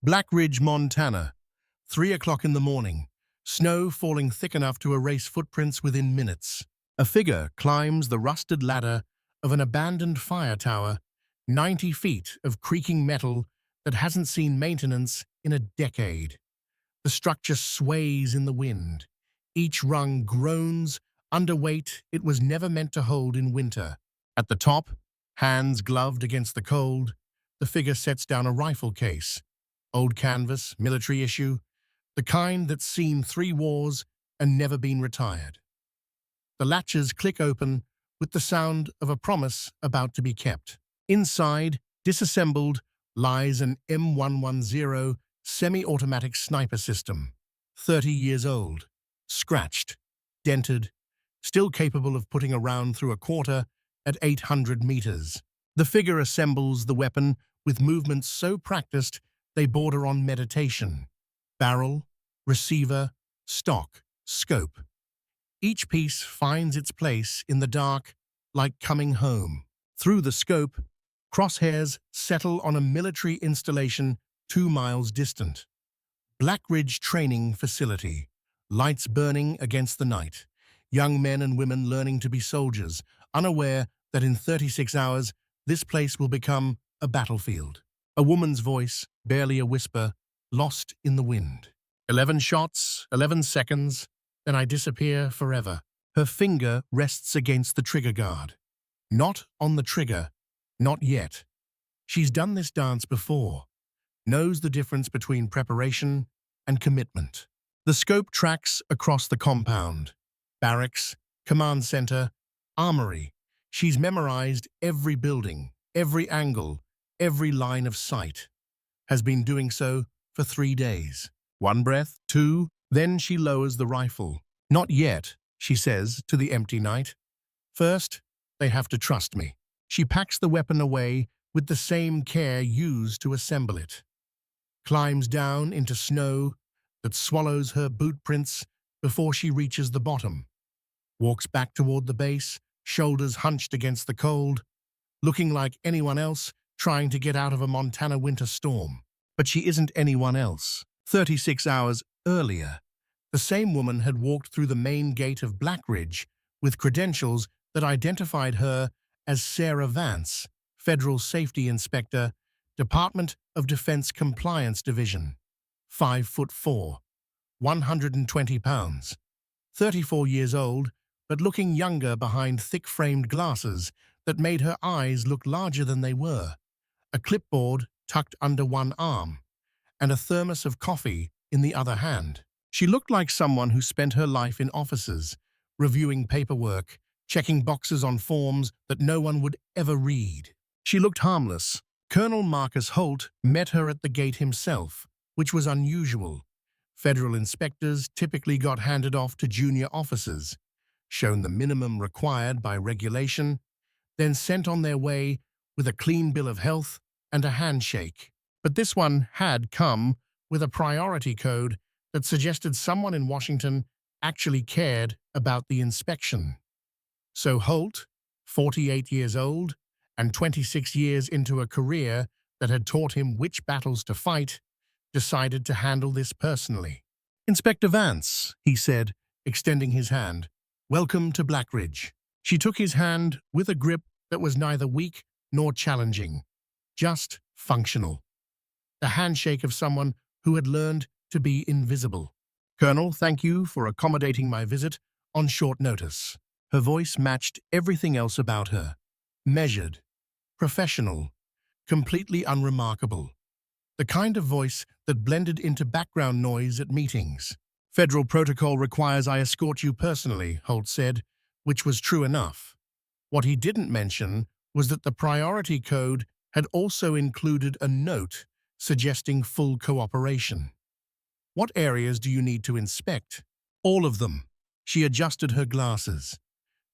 Black Ridge, Montana. 3 o'clock in the morning. Snow falling thick enough to erase footprints within minutes. A figure climbs the rusted ladder of an abandoned fire tower, 90 feet of creaking metal that hasn't seen maintenance in a decade. The structure sways in the wind. Each rung groans under weight it was never meant to hold in winter. At the top, hands gloved against the cold, the figure sets down a rifle case. Old canvas, military issue, the kind that's seen 3 wars and never been retired. The latches click open with the sound of a promise about to be kept. Inside, disassembled, lies an M110 semi-automatic sniper system. 30 years old, scratched, dented, still capable of putting a round through a quarter at 800 meters. The figure assembles the weapon with movements so practiced they border on meditation. Barrel, receiver, stock, scope. Each piece finds its place in the dark like coming home. Through the scope, crosshairs settle on a military installation 2 miles distant. Black Ridge Training Facility. Lights burning against the night. Young men and women learning to be soldiers, unaware that in 36 hours this place will become a battlefield. A woman's voice, barely a whisper, lost in the wind. 11 shots, 11 seconds, then I disappear forever. Her finger rests against the trigger guard. Not on the trigger, not yet. She's done this dance before, knows the difference between preparation and commitment. The scope tracks across the compound. Barracks, command center, armory. She's memorized every building, every angle, every line of sight. Has been doing so for 3 days. 1 breath, 2, then she lowers the rifle. Not yet, she says to the empty night. First, they have to trust me. She packs the weapon away with the same care used to assemble it. Climbs down into snow that swallows her boot prints before she reaches the bottom. Walks back toward the base, shoulders hunched against the cold, looking like anyone else trying to get out of a Montana winter storm. But she isn't anyone else. 36 hours earlier, the same woman had walked through the main gate of Black Ridge with credentials that identified her as Sarah Vance, Federal Safety Inspector, Department of Defense Compliance Division. 5'4", 120 pounds. 34 years old, but looking younger behind thick-framed glasses that made her eyes look larger than they were. A clipboard tucked under one arm, and a thermos of coffee in the other hand. She looked like someone who spent her life in offices, reviewing paperwork, checking boxes on forms that no one would ever read. She looked harmless. Colonel Marcus Holt met her at the gate himself, which was unusual. Federal inspectors typically got handed off to junior officers, shown the minimum required by regulation, then sent on their way with a clean bill of health and a handshake. But this one had come with a priority code that suggested someone in Washington actually cared about the inspection. So Holt, 48 years old and 26 years into a career that had taught him which battles to fight, decided to handle this personally. "Inspector Vance," he said, extending his hand. "Welcome to Black Ridge." She took his hand with a grip that was neither weak nor challenging, just functional. The handshake of someone who had learned to be invisible. "Colonel, thank you for accommodating my visit on short notice." Her voice matched everything else about her. Measured, professional, completely unremarkable. The kind of voice that blended into background noise at meetings. "Federal protocol requires I escort you personally," Holt said, which was true enough. What he didn't mention was that the priority code had also included a note suggesting full cooperation. "What areas do you need to inspect?" "All of them." She adjusted her glasses.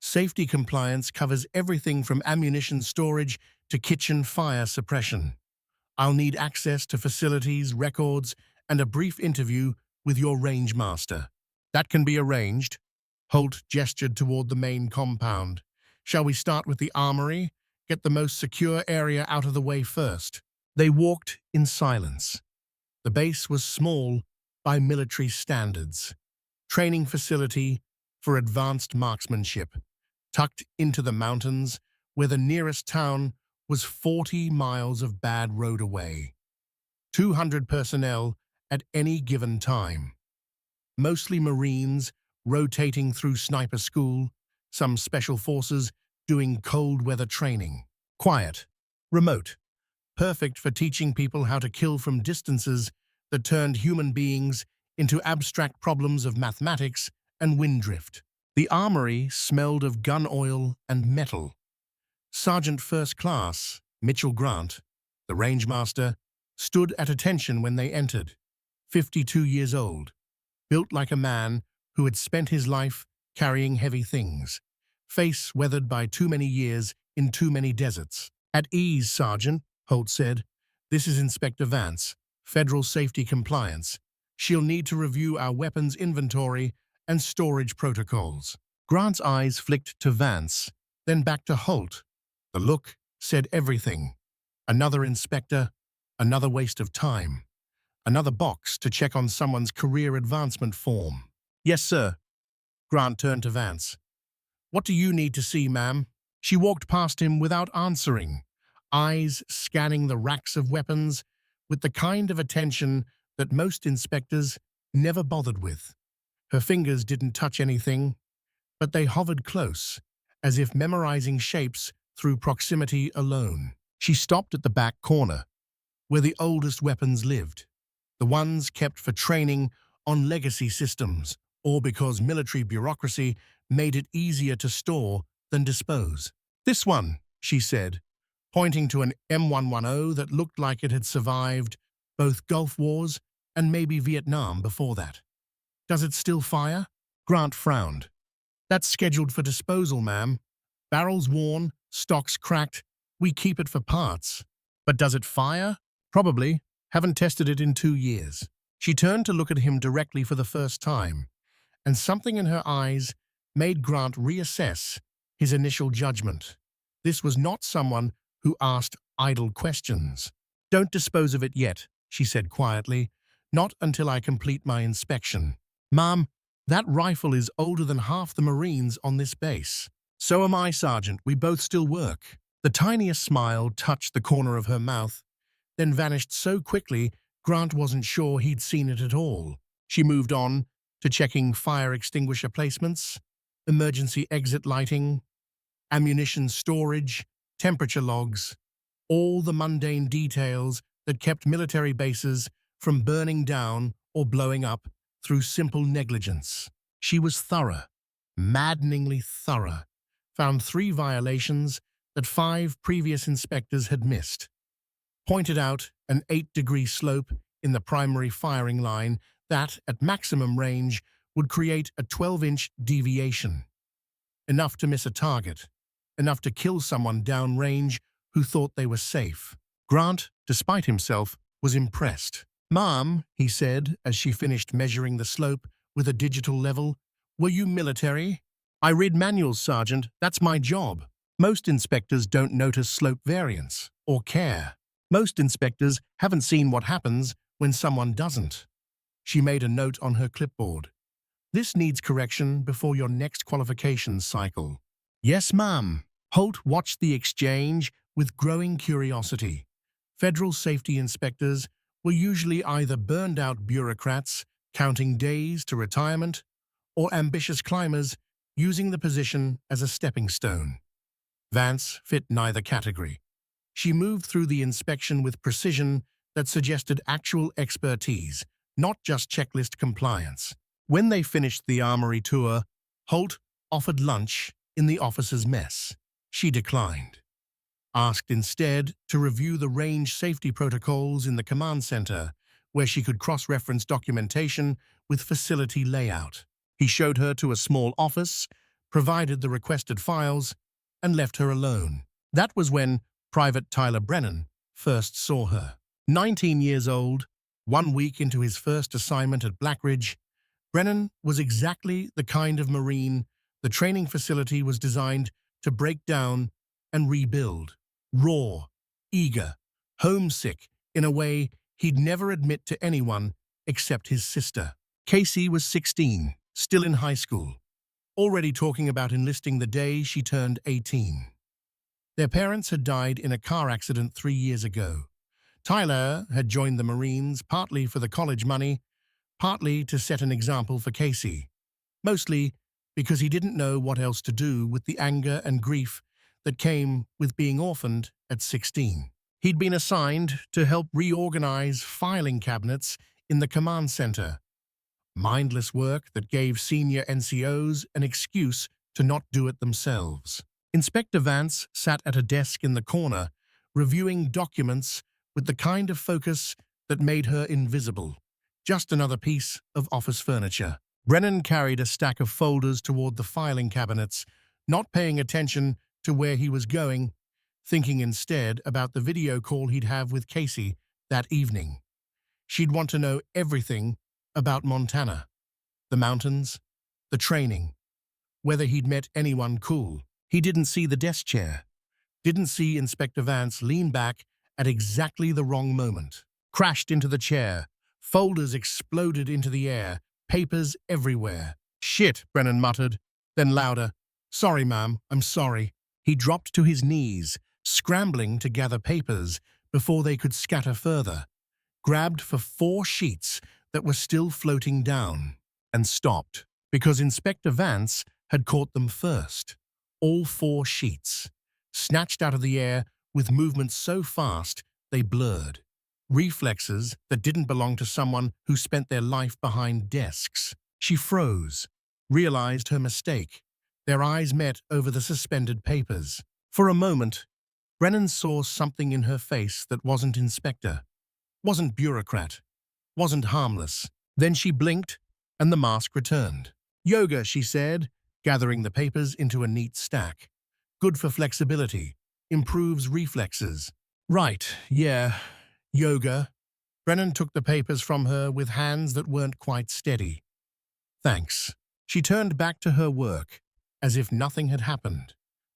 Safety compliance covers everything from ammunition storage to kitchen fire suppression. "I'll need access to facilities, records, and a brief interview with your range master." "That can be arranged." Holt gestured toward the main compound. "Shall we start with the armory? Get the most secure area out of the way first." They walked in silence. The base was small by military standards. Training facility for advanced marksmanship, tucked into the mountains where the nearest town was 40 miles of bad road away. 200 personnel at any given time. Mostly Marines rotating through sniper school, some special forces doing cold weather training. Quiet, remote, perfect for teaching people how to kill from distances that turned human beings into abstract problems of mathematics and wind drift. The armory smelled of gun oil and metal. Sergeant First Class, Mitchell Grant, the rangemaster, stood at attention when they entered. 52 years old, built like a man who had spent his life carrying heavy things, face weathered by too many years in too many deserts. At ease, Sergeant, Holt said. This is Inspector Vance, Federal Safety Compliance. She'll need to review our weapons inventory and storage protocols. Grant's eyes flicked to Vance, then back to Holt. The look said everything. Another inspector, another waste of time. Another box to check on someone's career advancement form. Yes, sir. Grant turned to Vance. What do you need to see, ma'am? She walked past him without answering, eyes scanning the racks of weapons with the kind of attention that most inspectors never bothered with. Her fingers didn't touch anything, but they hovered close, as if memorizing shapes through proximity alone. She stopped at the back corner, where the oldest weapons lived, the ones kept for training on legacy systems or because military bureaucracy made it easier to store than dispose. This one, she said, pointing to an M110 that looked like it had survived both Gulf Wars and maybe Vietnam before that. Does it still fire? Grant frowned. That's scheduled for disposal, ma'am. Barrels worn, stocks cracked. We keep it for parts. But does it fire? Probably. Haven't tested it in 2 years. She turned to look at him directly for the first time, and something in her eyes made Grant reassess his initial judgment. This was not someone who asked idle questions. Don't dispose of it yet, she said quietly. Not until I complete my inspection. Ma'am, that rifle is older than half the Marines on this base. So am I, Sergeant. We both still work. The tiniest smile touched the corner of her mouth, then vanished so quickly Grant wasn't sure he'd seen it at all. She moved on to checking fire extinguisher placements, emergency exit lighting, ammunition storage, temperature logs, all the mundane details that kept military bases from burning down or blowing up through simple negligence. She was thorough, maddeningly thorough, found 3 violations that 5 previous inspectors had missed, pointed out an 8-degree slope in the primary firing line that, at maximum range, would create a 12-inch deviation. Enough to miss a target, enough to kill someone downrange who thought they were safe. Grant, despite himself, was impressed. Ma'am, he said as she finished measuring the slope with a digital level, were you military? I read manuals, Sergeant. That's my job. Most inspectors don't notice slope variance or care. Most inspectors haven't seen what happens when someone doesn't. She made a note on her clipboard. This needs correction before your next qualifications cycle. Yes, ma'am. Holt watched the exchange with growing curiosity. Federal safety inspectors were usually either burned-out bureaucrats counting days to retirement or ambitious climbers using the position as a stepping stone. Vance fit neither category. She moved through the inspection with precision that suggested actual expertise, not just checklist compliance. When they finished the armory tour, Holt offered lunch in the officers' mess. She declined. Asked instead to review the range safety protocols in the command center, where she could cross-reference documentation with facility layout. He showed her to a small office, provided the requested files, and left her alone. That was when Private Tyler Brennan first saw her. 19 years old, 1 week into his first assignment at Blackridge, Brennan was exactly the kind of Marine the training facility was designed to break down and rebuild. Raw, eager, homesick in a way he'd never admit to anyone except his sister. Casey was 16, still in high school, already talking about enlisting the day she turned 18. Their parents had died in a car accident 3 years ago. Tyler had joined the Marines partly for the college money, partly to set an example for Casey, mostly because he didn't know what else to do with the anger and grief that came with being orphaned at 16. He'd been assigned to help reorganize filing cabinets in the command center, mindless work that gave senior NCOs an excuse to not do it themselves. Inspector Vance sat at a desk in the corner, reviewing documents with the kind of focus that made her invisible. Just another piece of office furniture. Brennan carried a stack of folders toward the filing cabinets, not paying attention to where he was going, thinking instead about the video call he'd have with Casey that evening. She'd want to know everything about Montana, the mountains, the training, whether he'd met anyone cool. He didn't see the desk chair, didn't see Inspector Vance lean back at exactly the wrong moment. Crashed into the chair, folders exploded into the air, papers everywhere. "Shit," Brennan muttered, then louder, "Sorry, ma'am, I'm sorry." He dropped to his knees, scrambling to gather papers before they could scatter further, grabbed for 4 sheets that were still floating down, and stopped, because Inspector Vance had caught them first. All 4 sheets, snatched out of the air with movements so fast they blurred. Reflexes that didn't belong to someone who spent their life behind desks. She froze, realized her mistake. Their eyes met over the suspended papers. For a moment, Brennan saw something in her face that wasn't inspector, wasn't bureaucrat, wasn't harmless. Then she blinked, and the mask returned. "Yoga," she said, gathering the papers into a neat stack. "Good for flexibility. Improves reflexes." "Right, yeah. Yoga." Brennan took the papers from her with hands that weren't quite steady. "Thanks." She turned back to her work, as if nothing had happened.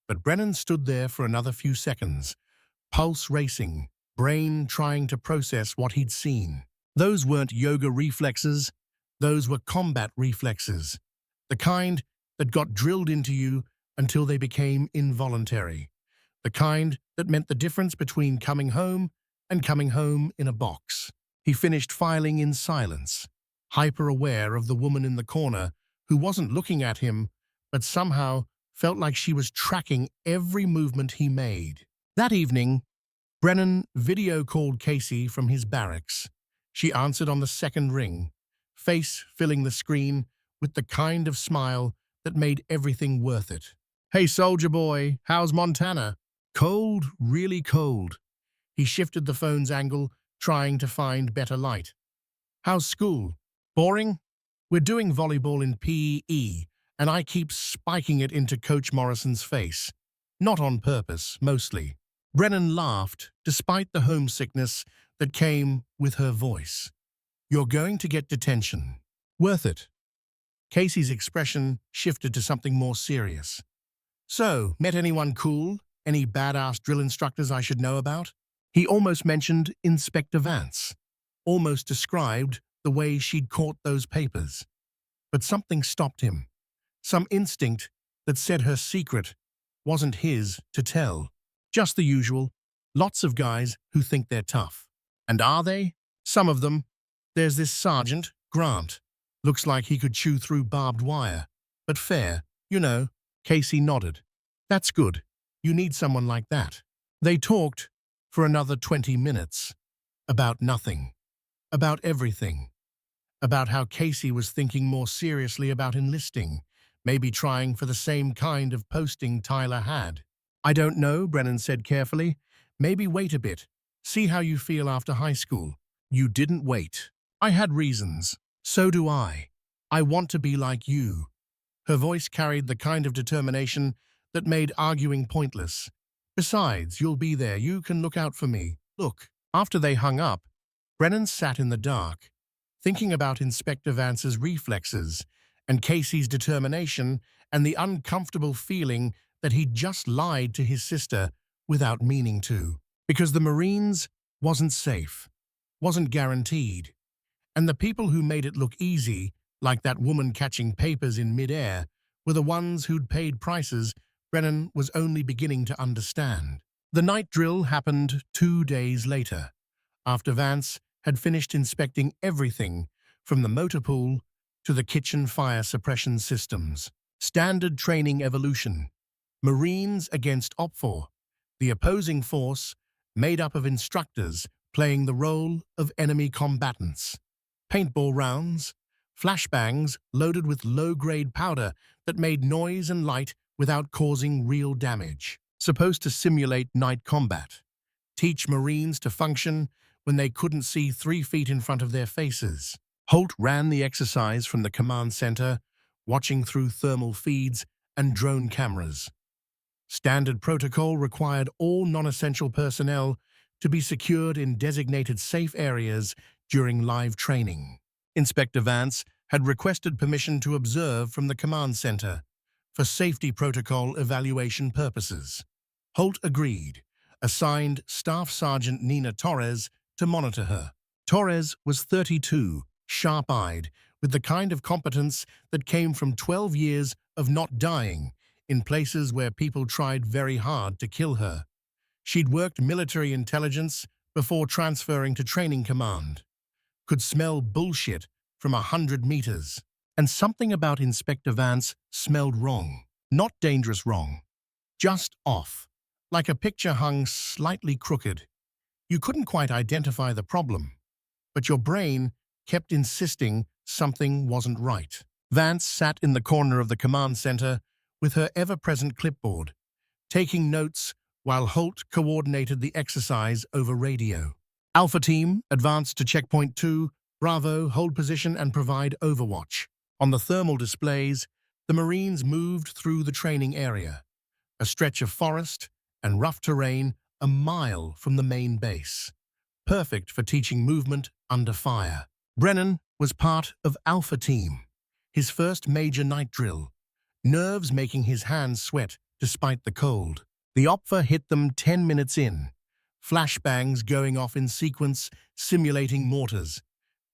But Brennan stood there for another few seconds, pulse racing, brain trying to process what he'd seen. Those weren't yoga reflexes, those were combat reflexes. The kind that got drilled into you until they became involuntary. The kind that meant the difference between coming home and coming home in a box. He finished filing in silence, hyper-aware of the woman in the corner who wasn't looking at him, but somehow felt like she was tracking every movement he made. That evening, Brennan video-called Casey from his barracks. She answered on the second ring, face filling the screen with the kind of smile that made everything worth it. "Hey, soldier boy, how's Montana?" "Cold, really cold." He shifted the phone's angle, trying to find better light. "How's school? Boring? We're doing volleyball in PE, and I keep spiking it into Coach Morrison's face. Not on purpose, mostly." Brennan laughed, despite the homesickness that came with her voice. "You're going to get detention. Worth it." Casey's expression shifted to something more serious. "So, met anyone cool? Any badass drill instructors I should know about?" He almost mentioned Inspector Vance, almost described the way she'd caught those papers. But something stopped him. Some instinct that said her secret wasn't his to tell. Just the usual, lots of guys who think they're tough. And are they? Some of them. There's this Sergeant, Grant. Looks like he could chew through barbed wire. But fair, you know. Casey nodded. "That's good. You need someone like that." They talked for another 20 minutes. About nothing. About everything. About how Casey was thinking more seriously about enlisting, maybe trying for the same kind of posting Tyler had. "I don't know," Brennan said carefully. "Maybe wait a bit. See how you feel after high school." "You didn't wait." "I had reasons. So do I. I want to be like you." Her voice carried the kind of determination that made arguing pointless. "Besides, you'll be there. You can look out for me. Look." After they hung up, Brennan sat in the dark, thinking about Inspector Vance's reflexes and Casey's determination and the uncomfortable feeling that he'd just lied to his sister without meaning to. Because the Marines wasn't safe. wasn't guaranteed, and the people who made it look easy, like that woman catching papers in midair, were the ones who'd paid prices Brennan was only beginning to understand. The night drill happened 2 days later, after Vance had finished inspecting everything from the motor pool to the kitchen fire suppression systems. Standard training evolution. Marines against OPFOR, the opposing force made up of instructors playing the role of enemy combatants. Paintball rounds, flashbangs loaded with low-grade powder that made noise and light without causing real damage. Supposed to simulate night combat. Teach Marines to function when they couldn't see 3 feet in front of their faces. Holt ran the exercise from the command center, watching through thermal feeds and drone cameras. Standard protocol required all non-essential personnel to be secured in designated safe areas during live training. Inspector Vance had requested permission to observe from the command center for safety protocol evaluation purposes. Holt agreed, assigned Staff Sergeant Nina Torres to monitor her. Torres was 32, sharp-eyed, with the kind of competence that came from 12 years of not dying in places where people tried very hard to kill her. She'd worked military intelligence before transferring to training command, could smell bullshit from 100 meters. And something about Inspector Vance smelled wrong. Not dangerous wrong, just off, like a picture hung slightly crooked. You couldn't quite identify the problem, but your brain kept insisting something wasn't right. Vance sat in the corner of the command center with her ever-present clipboard, taking notes while Holt coordinated the exercise over radio. Alpha Team, advance to Checkpoint 2, Bravo, hold position and provide overwatch. On the thermal displays, the Marines moved through the training area, a stretch of forest and rough terrain a mile from the main base, perfect for teaching movement under fire. Brennan was part of Alpha Team, his first major night drill, nerves making his hands sweat despite the cold. The OPFA hit them 10 minutes in, flashbangs going off in sequence, simulating mortars,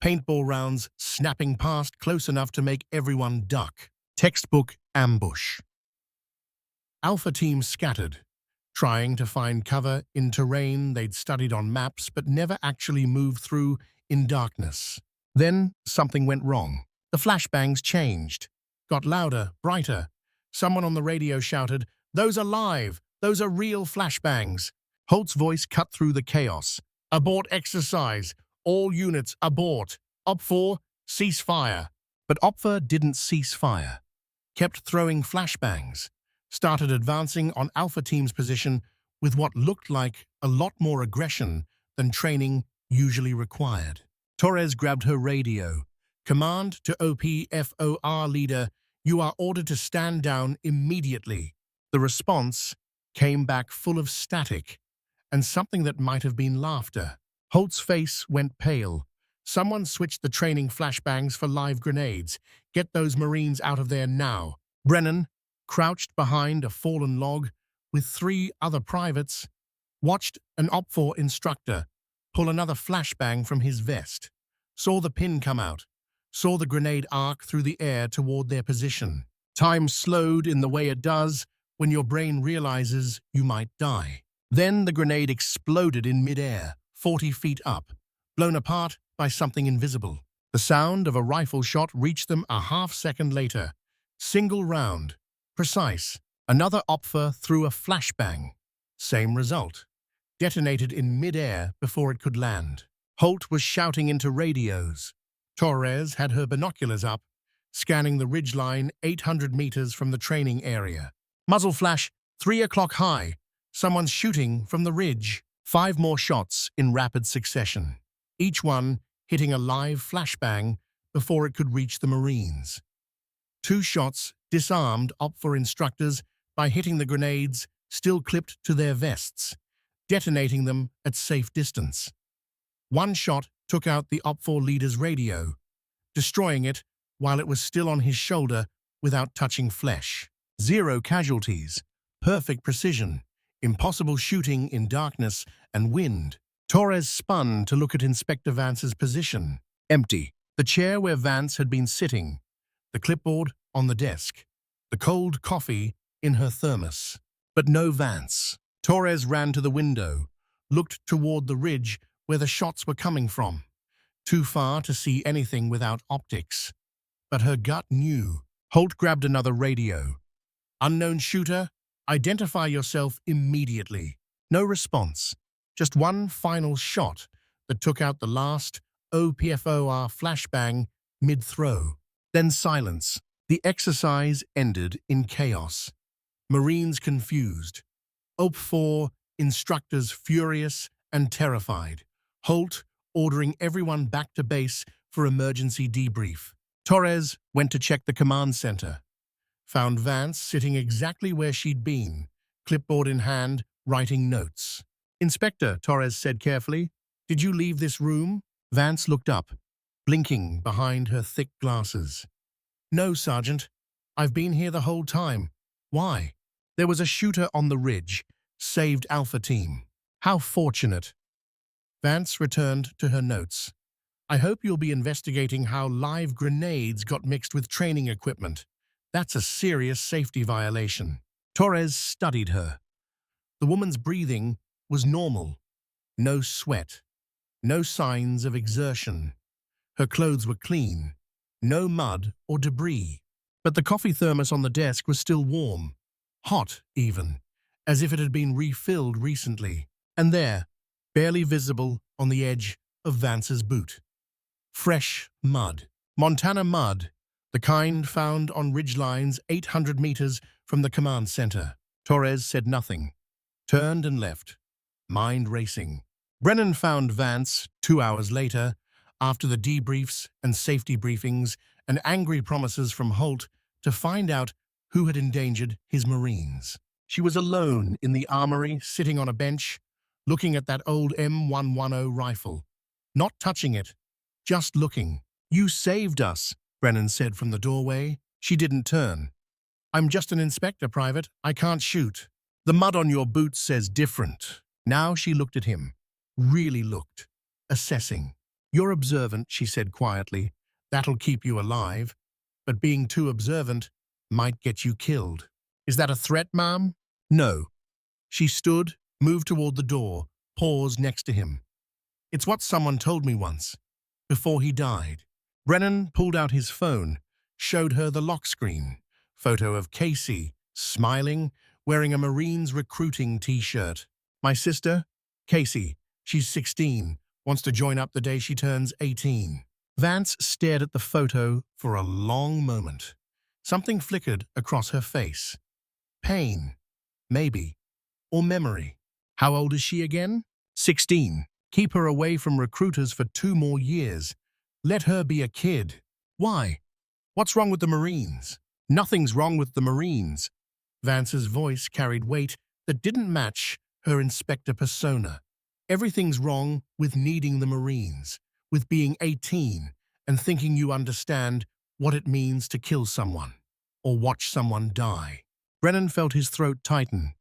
paintball rounds snapping past close enough to make everyone duck. Textbook ambush. Alpha Team scattered, trying to find cover in terrain they'd studied on maps but never actually moved through in darkness. Then something went wrong. The flashbangs changed, got louder, brighter. Someone on the radio shouted, "Those are live! Those are real flashbangs!" Holt's voice cut through the chaos. "Abort exercise! All units abort! OPFOR, cease fire!" But OPFA didn't cease fire. Kept throwing flashbangs. Started advancing on Alpha Team's position with what looked like a lot more aggression than training usually required. Torres grabbed her radio. "Command to OPFOR leader, you are ordered to stand down immediately." The response came back full of static and something that might have been laughter. Holt's face went pale. "Someone switched the training flashbangs for live grenades. Get those Marines out of there now." Brennan, crouched behind a fallen log with 3 other privates, watched an OPFOR instructor pull another flashbang from his vest, saw the pin come out, saw the grenade arc through the air toward their position. Time slowed in the way it does when your brain realizes you might die. Then the grenade exploded in midair, 40 feet up, blown apart by something invisible. The sound of a rifle shot reached them a half-second later. Single round. Precise. Another OPFA threw a flashbang. Same result. Detonated in midair before it could land. Holt was shouting into radios. Torres had her binoculars up, scanning the ridgeline 800 meters from the training area. "Muzzle flash, 3 o'clock high. Someone's shooting from the ridge." 5 more shots in rapid succession, each one hitting a live flashbang before it could reach the Marines. 2 shots disarmed OPFOR instructors by hitting the grenades still clipped to their vests, detonating them at safe distance. 1 shot took out the OPFOR leader's radio, destroying it while it was still on his shoulder without touching flesh. 0 casualties, perfect precision, impossible shooting in darkness and wind. Torres spun to look at Inspector Vance's position. Empty. The chair where Vance had been sitting, the clipboard on the desk, the cold coffee in her thermos. But no Vance. Torres ran to the window, looked toward the ridge where the shots were coming from. Too far to see anything without optics. But her gut knew. Holt grabbed another radio. Unknown shooter, identify yourself immediately. No response. Just one final shot that took out the last OPFOR flashbang mid-throw. Then silence. The exercise ended in chaos. Marines confused. OP4 instructors furious and terrified. Holt ordering everyone back to base for emergency debrief. Torres went to check the command center. Found Vance sitting exactly where she'd been, clipboard in hand, writing notes. Inspector, Torres said carefully, did you leave this room? Vance looked up, blinking behind her thick glasses. No, Sergeant. I've been here the whole time. Why? There was a shooter on the ridge. Saved Alpha Team. How fortunate. Vance returned to her notes. I hope you'll be investigating how live grenades got mixed with training equipment. That's a serious safety violation. Torres studied her. The woman's breathing was normal. No sweat. No signs of exertion. Her clothes were clean. No mud or debris. But the coffee thermos on the desk was still warm. Hot, even. As if it had been refilled recently. And there, barely visible on the edge of Vance's boot. Fresh mud. Montana mud. The kind found on ridgelines 800 meters from the command center. Torres said nothing. Turned and left. Mind racing. Brennan found Vance 2 hours later, after the debriefs and safety briefings and angry promises from Holt to find out who had endangered his Marines. She was alone in the armory, sitting on a bench, looking at that old M110 rifle. Not touching it, just looking. You saved us, Brennan said from the doorway. She didn't turn. I'm just an inspector, Private. I can't shoot. The mud on your boots says different. Now she looked at him. Really looked. Assessing. You're observant, she said quietly. That'll keep you alive. But being too observant might get you killed. Is that a threat, ma'am? No. She stood, moved toward the door, paused next to him. It's what someone told me once, before he died. Brennan pulled out his phone, showed her the lock screen. Photo of Casey, smiling, wearing a Marines recruiting t-shirt. My sister, Casey, she's 16, wants to join up the day she turns 18. Vance stared at the photo for a long moment. Something flickered across her face. Pain, maybe, or memory. How old is she again? 16. Keep her away from recruiters for 2 more years. Let her be a kid. Why? What's wrong with the Marines? Nothing's wrong with the Marines. Vance's voice carried weight that didn't match her inspector persona. Everything's wrong with needing the Marines, with being 18 and thinking you understand what it means to kill someone or watch someone die. Brennan felt his throat tighten.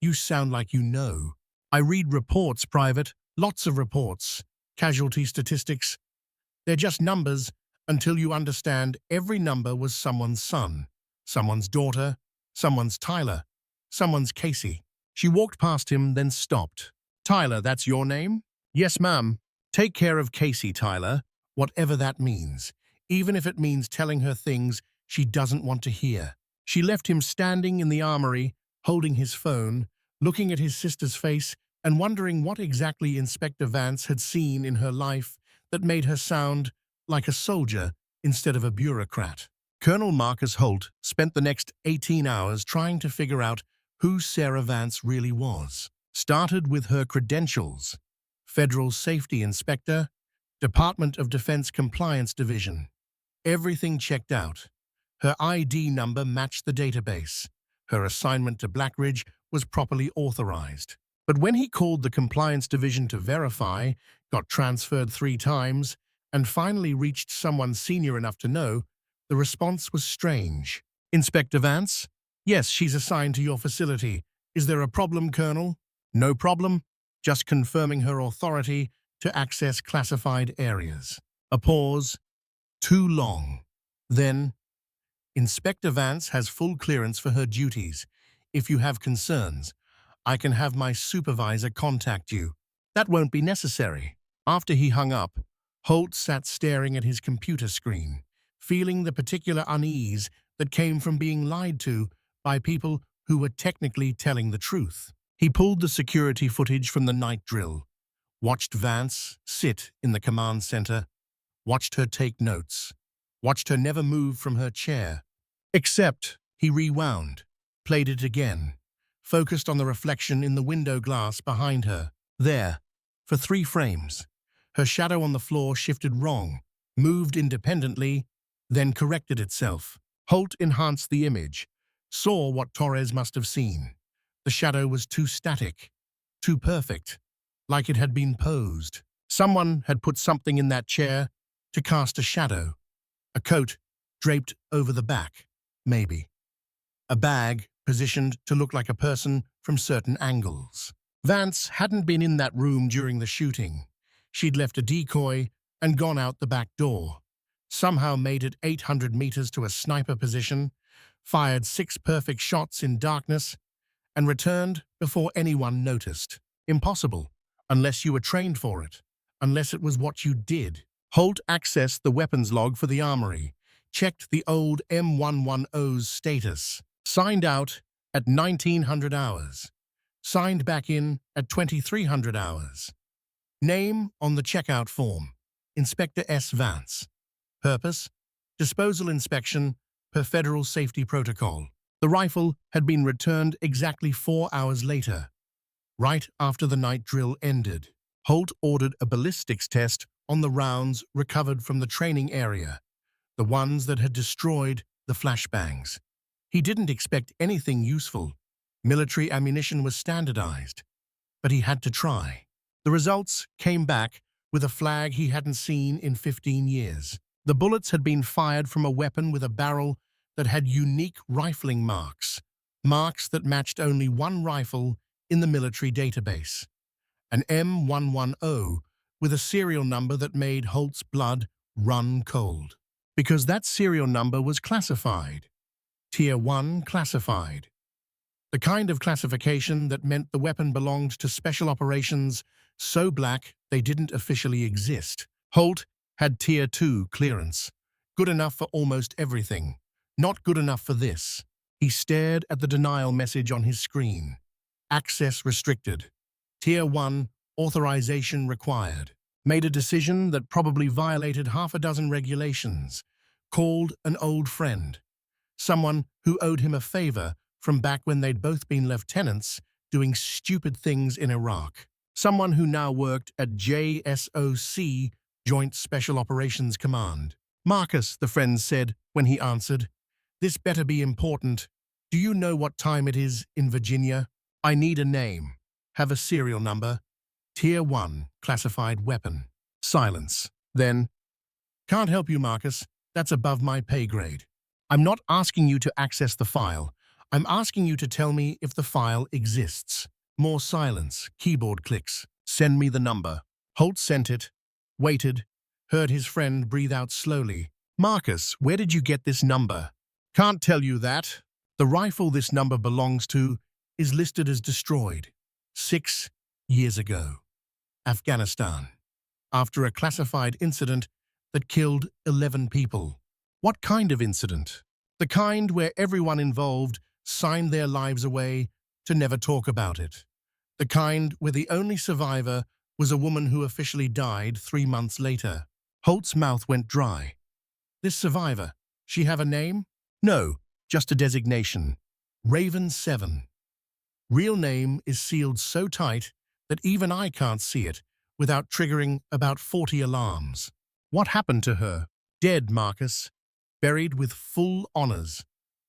You sound like you know. I read reports, Private, lots of reports, casualty statistics. They're just numbers until you understand every number was someone's son, someone's daughter, someone's Tyler, someone's Casey. She walked past him, then stopped. Tyler, that's your name? Yes, ma'am. Take care of Casey, Tyler, whatever that means, even if it means telling her things she doesn't want to hear. She left him standing in the armory, holding his phone, looking at his sister's face and wondering what exactly Inspector Vance had seen in her life that made her sound like a soldier instead of a bureaucrat. Colonel Marcus Holt spent the next 18 hours trying to figure out who Sarah Vance really was. Started with her credentials: Federal Safety Inspector, Department of Defense Compliance Division. Everything checked out. Her ID number matched the database. Her assignment to Blackridge was properly authorized. But when he called the Compliance Division to verify, got transferred 3 times, and finally reached someone senior enough to know, the response was strange. Inspector Vance? Yes, she's assigned to your facility. Is there a problem, Colonel? No problem. just confirming her authority to access classified areas. A pause, too long. Then, Inspector Vance has full clearance for her duties. If you have concerns, I can have my supervisor contact you. That won't be necessary. After he hung up, Holt sat staring at his computer screen, feeling the particular unease that came from being lied to by people who were technically telling the truth. He pulled the security footage from the night drill, watched Vance sit in the command center, watched her take notes, watched her never move from her chair. Except he rewound, played it again, focused on the reflection in the window glass behind her. There, for 3 frames. Her shadow on the floor shifted wrong, moved independently, then corrected itself. Holt enhanced the image, saw what Torres must have seen. The shadow was too static, too perfect, like it had been posed. Someone had put something in that chair to cast a shadow. A coat draped over the back, maybe. A bag positioned to look like a person from certain angles. Vance hadn't been in that room during the shooting. She'd left a decoy and gone out the back door. Somehow made it 800 meters to a sniper position, fired 6 perfect shots in darkness, and returned before anyone noticed. Impossible, unless you were trained for it, unless it was what you did. Holt accessed the weapons log for the armory, checked the old M110's status, signed out at 1900 hours, signed back in at 2300 hours. Name on the checkout form, Inspector S. Vance. Purpose, disposal inspection per federal safety protocol. The rifle had been returned exactly 4 hours later, right after the night drill ended. Holt ordered a ballistics test on the rounds recovered from the training area, the ones that had destroyed the flashbangs. He didn't expect anything useful. Military ammunition was standardized, but he had to try. The results came back with a flag he hadn't seen in 15 years. The bullets had been fired from a weapon with a barrel that had unique rifling marks, marks that matched only one rifle in the military database. An M110 with a serial number that made Holt's blood run cold. Because that serial number was classified. Tier 1 classified. The kind of classification that meant the weapon belonged to special operations so black they didn't officially exist. Holt had Tier 2 clearance, good enough for almost everything, not good enough for this. He stared at the denial message on his screen. Access restricted. Tier 1 authorization required. Made a decision that probably violated half a dozen regulations. Called an old friend. Someone who owed him a favor from back when they'd both been lieutenants doing stupid things in Iraq. Someone who now worked at JSOC, Joint Special Operations Command. Marcus, the friend said when he answered, "This better be important. Do you know what time it is in Virginia? I need a name. Have a serial number. Tier 1, classified weapon." Silence. Then, "Can't help you, Marcus. That's above my pay grade. I'm not asking you to access the file. I'm asking you to tell me if the file exists." More silence, keyboard clicks. "Send me the number." Holt sent it, waited, heard his friend breathe out slowly. "Marcus, where did you get this number?" "Can't tell you that. The rifle this number belongs to is listed as destroyed 6 years ago. Afghanistan. After a classified incident that killed 11 people. What kind of incident? The kind where everyone involved signed their lives away to never talk about it. The kind where the only survivor was a woman who officially died 3 months later. Holt's mouth went dry. This survivor, she have a name? No, just a designation. Raven 7. Real name is sealed so tight that even I can't see it without triggering about 40 alarms. What happened to her? Dead, Marcus. Buried with full honors.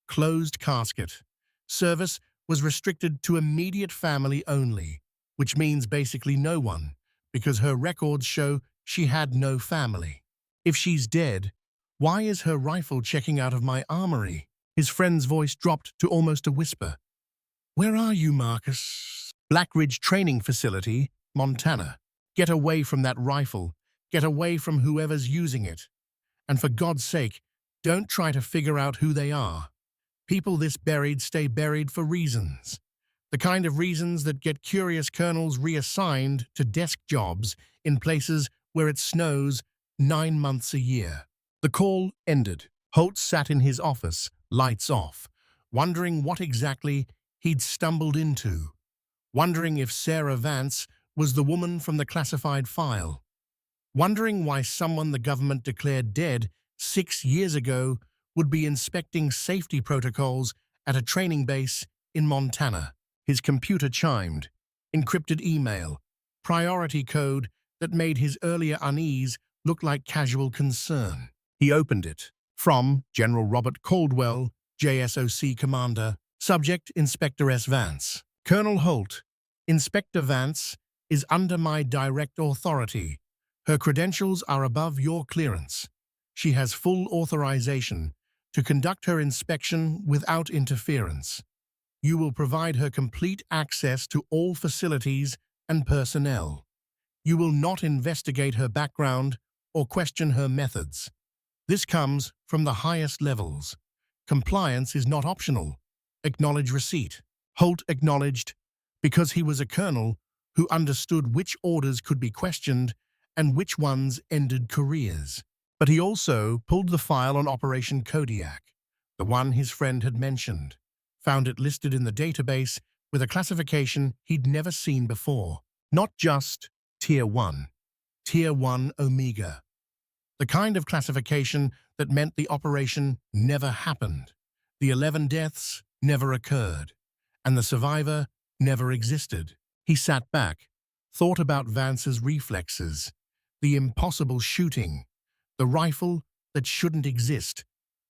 Closed casket. Service was restricted to immediate family only, which means basically no one, because her records show she had no family. If she's dead, why is her rifle checking out of my armory? His friend's voice dropped to almost a whisper. "Where are you, Marcus?" Black Ridge Training Facility, Montana. Get away from that rifle. Get away from whoever's using it. And for God's sake, don't try to figure out who they are. People this buried stay buried for reasons. The kind of reasons that get curious colonels reassigned to desk jobs in places where it snows 9 months a year. The call ended. Holt sat in his office, lights off, wondering what exactly he'd stumbled into, wondering if Sarah Vance was the woman from the classified file, wondering why someone the government declared dead 6 years ago would be inspecting safety protocols at a training base in Montana. His computer chimed. Encrypted email. Priority code that made his earlier unease look like casual concern. He opened it. From General Robert Caldwell, JSOC Commander. Subject Inspector S. Vance. Colonel Holt, Inspector Vance is under my direct authority. Her credentials are above your clearance. She has full authorization to conduct her inspection without interference. You will provide her complete access to all facilities and personnel. You will not investigate her background or question her methods. This comes from the highest levels. Compliance is not optional. Acknowledge receipt. Holt acknowledged because he was a colonel who understood which orders could be questioned and which ones ended careers. But he also pulled the file on Operation Kodiak, the one his friend had mentioned, found it listed in the database with a classification he'd never seen before. Not just Tier 1, Tier 1 Omega. The kind of classification that meant the operation never happened. The 11 deaths never occurred, and the survivor never existed. He sat back, thought about Vance's reflexes, the impossible shooting, the rifle that shouldn't exist,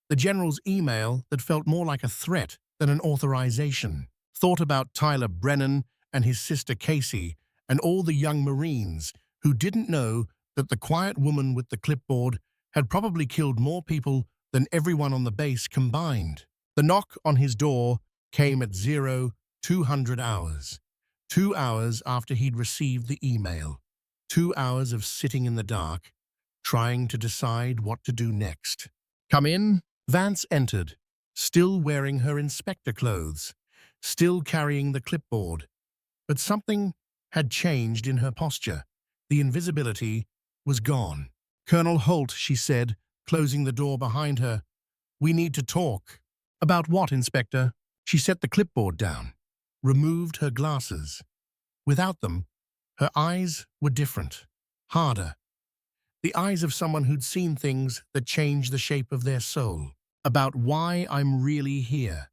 the general's email that felt more like a threat than an authorization. Thought about Tyler Brennan and his sister Casey and all the young Marines who didn't know that the quiet woman with the clipboard had probably killed more people than everyone on the base combined. The knock on his door came at 0200 hours. 2 hours after he'd received the email. 2 hours of sitting in the dark, trying to decide what to do next. Come in. Vance entered, still wearing her inspector clothes, still carrying the clipboard. But something had changed in her posture. The invisibility was gone. Colonel Holt, she said, closing the door behind her. We need to talk. About what, Inspector? She set the clipboard down, removed her glasses. Without them, her eyes were different, harder. The eyes of someone who'd seen things that changed the shape of their soul. About why I'm really here,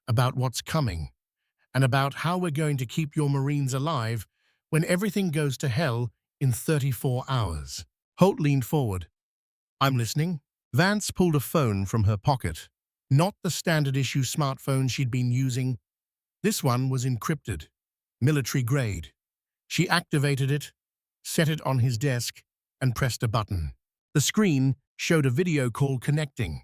about what's coming, and about how we're going to keep your Marines alive when everything goes to hell in 34 hours. Holt leaned forward. I'm listening. Vance pulled a phone from her pocket. Not the standard-issue smartphone she'd been using. This one was encrypted, military grade. She activated it, set it on his desk, and pressed a button. The screen showed a video call connecting.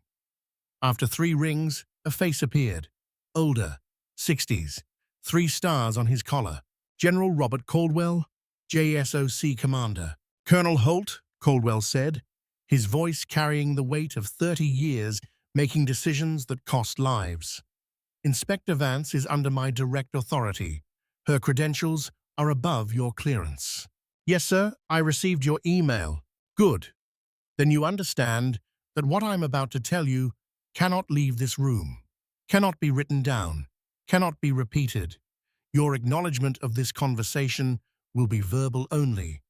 After 3 rings, a face appeared. Older, 60s, 3 stars on his collar. General Robert Caldwell, JSOC Commander. Colonel Holt, Caldwell said, his voice carrying the weight of 30 years making decisions that cost lives. Inspector Vance is under my direct authority. Her credentials are above your clearance. Yes, sir, I received your email. Good. Then you understand that what I'm about to tell you cannot leave this room, cannot be written down, cannot be repeated. Your acknowledgement of this conversation will be verbal only,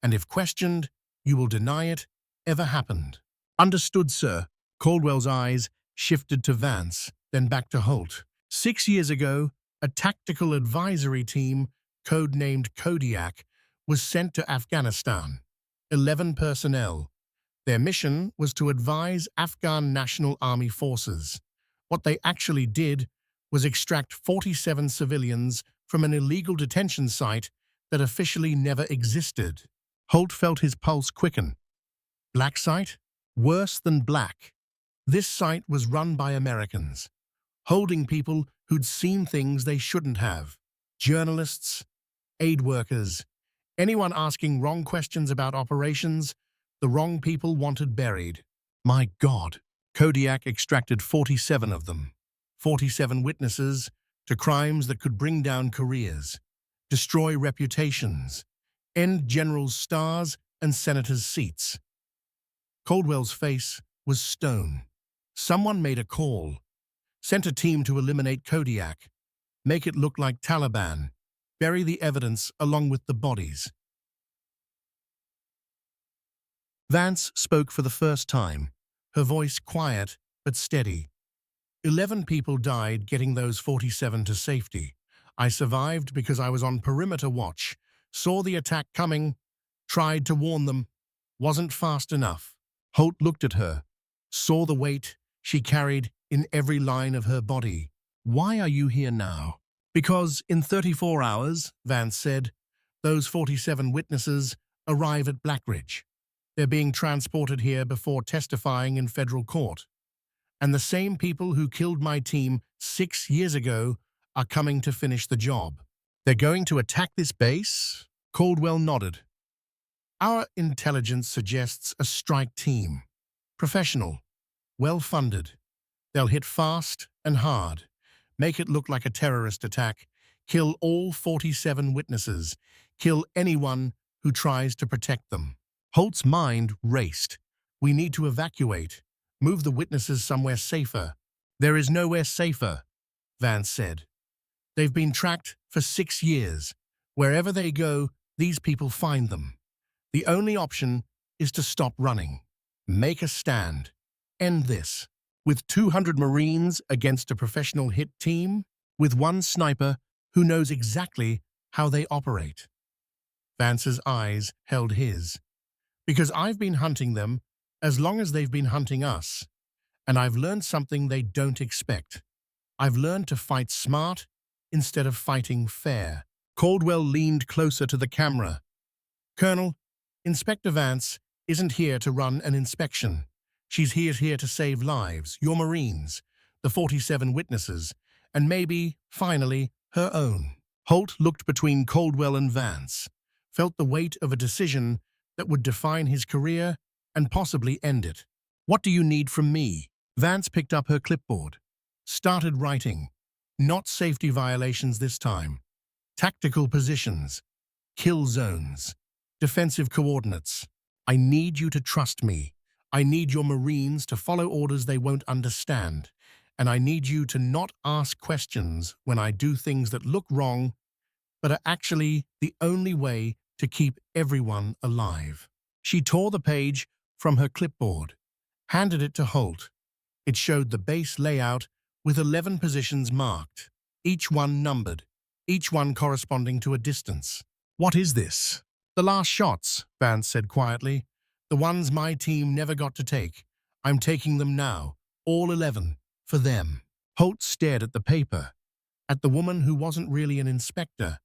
and if questioned, you will deny it ever happened. Understood, sir. Caldwell's eyes shifted to Vance, then back to Holt. 6 years ago, a tactical advisory team, codenamed Kodiak, was sent to Afghanistan. 11 personnel. Their mission was to advise Afghan National Army forces. What they actually did was extract 47 civilians from an illegal detention site that officially never existed. Holt felt his pulse quicken. Black site? Worse than black. This site was run by Americans, holding people who'd seen things they shouldn't have. Journalists, aid workers, Anyone asking wrong questions about operations, the wrong people wanted buried. My God, Kodiak extracted 47 of them. 47 witnesses to crimes that could bring down careers, destroy reputations, end generals' stars and senators' seats. Caldwell's face was stone. Someone made a call, sent a team to eliminate Kodiak, make it look like Taliban, bury the evidence along with the bodies. Vance spoke for the first time, her voice quiet but steady. 11 people died getting those 47 to safety. I survived because I was on perimeter watch, saw the attack coming, tried to warn them, wasn't fast enough. Holt looked at her, saw the weight she carried in every line of her body. Why are you here now? Because in 34 hours, Vance said, those 47 witnesses arrive at Blackridge. They're being transported here before testifying in federal court. And the same people who killed my team 6 years ago are coming to finish the job. They're going to attack this base? Caldwell nodded. Our intelligence suggests a strike team. Professional, well-funded. They'll hit fast and hard, make it look like a terrorist attack, kill all 47 witnesses, kill anyone who tries to protect them. Holt's mind raced. We need to evacuate. Move the witnesses somewhere safer. There is nowhere safer, Vance said. They've been tracked for 6 years. Wherever they go, these people find them. The only option is to stop running. Make a stand. End this. With 200 Marines against a professional hit team, with one sniper who knows exactly how they operate. Vance's eyes held his. Because I've been hunting them as long as they've been hunting us, and I've learned something they don't expect. I've learned to fight smart instead of fighting fair. Caldwell leaned closer to the camera. Colonel, Inspector Vance isn't here to run an inspection. She's here to save lives, your Marines, the 47 witnesses, and maybe, finally, her own. Holt looked between Caldwell and Vance, felt the weight of a decision that would define his career and possibly end it. What do you need from me? Vance picked up her clipboard, started writing. Not safety violations this time. Tactical positions, kill zones, defensive coordinates. I need you to trust me. I need your Marines to follow orders they won't understand. And I need you to not ask questions when I do things that look wrong, but are actually the only way to keep everyone alive. She tore the page from her clipboard, handed it to Holt. It showed the base layout with 11 positions marked, each one numbered, each one corresponding to a distance. What is this? The last shots, Vance said quietly. The ones my team never got to take. I'm taking them now, all 11, for them. Holt stared at the paper, at the woman who wasn't really an inspector,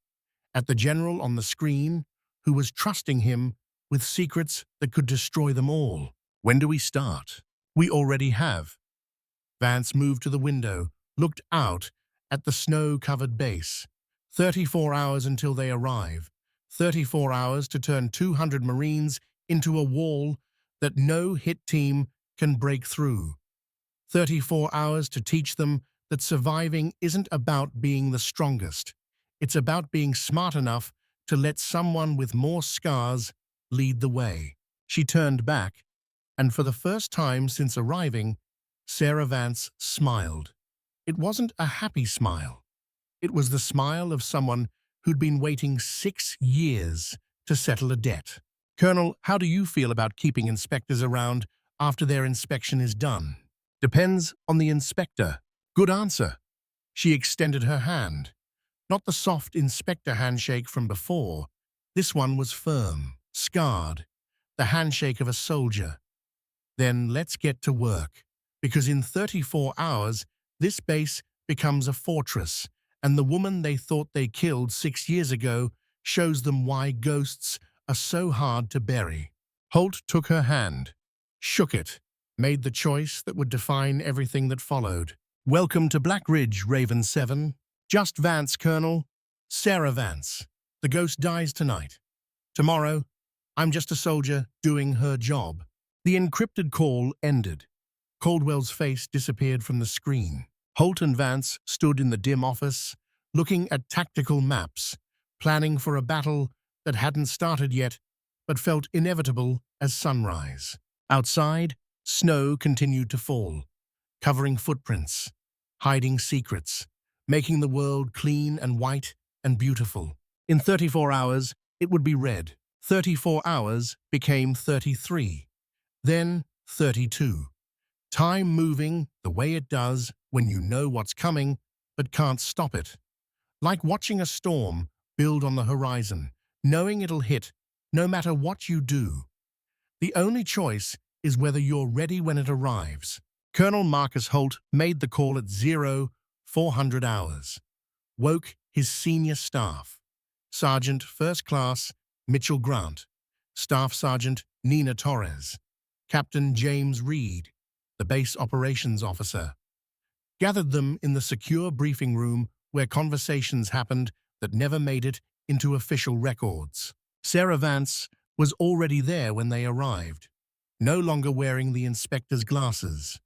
at the general on the screen who was trusting him with secrets that could destroy them all. When do we start? We already have. Vance moved to the window, looked out at the snow-covered base. 34 hours until they arrive. 34 hours to turn 200 Marines into a wall that no hit team can break through. 34 hours to teach them that surviving isn't about being the strongest. It's about being smart enough to let someone with more scars lead the way. She turned back, and for the first time since arriving, Sarah Vance smiled. It wasn't a happy smile. It was the smile of someone who'd been waiting 6 years to settle a debt. Colonel, how do you feel about keeping inspectors around after their inspection is done? Depends on the inspector. Good answer. She extended her hand. Not the soft inspector handshake from before. This one was firm, scarred, the handshake of a soldier. Then let's get to work, because in 34 hours, this base becomes a fortress, and the woman they thought they killed 6 years ago shows them why ghosts are so hard to bury. Holt took her hand, shook it, made the choice that would define everything that followed. Welcome to Blackridge, Raven 7. Just Vance, Colonel. Sarah Vance. The ghost dies tonight. Tomorrow, I'm just a soldier doing her job. The encrypted call ended. Caldwell's face disappeared from the screen. Holt and Vance stood in the dim office, looking at tactical maps, planning for a battle that hadn't started yet, but felt inevitable as sunrise. Outside, snow continued to fall, covering footprints, hiding secrets, making the world clean and white and beautiful. In 34 hours, it would be red. 34 hours became 33, then 32. Time moving the way it does when you know what's coming but can't stop it. Like watching a storm build on the horizon, knowing it'll hit no matter what you do. The only choice is whether you're ready when it arrives. Colonel Marcus Holt made the call at 0400 hours, woke his senior staff. Sergeant First Class Mitchell Grant, Staff Sergeant Nina Torres, Captain James Reed, the base operations officer. Gathered them in the secure briefing room where conversations happened that never made it into official records. Sarah Vance was already there when they arrived, no longer wearing the inspector's glasses.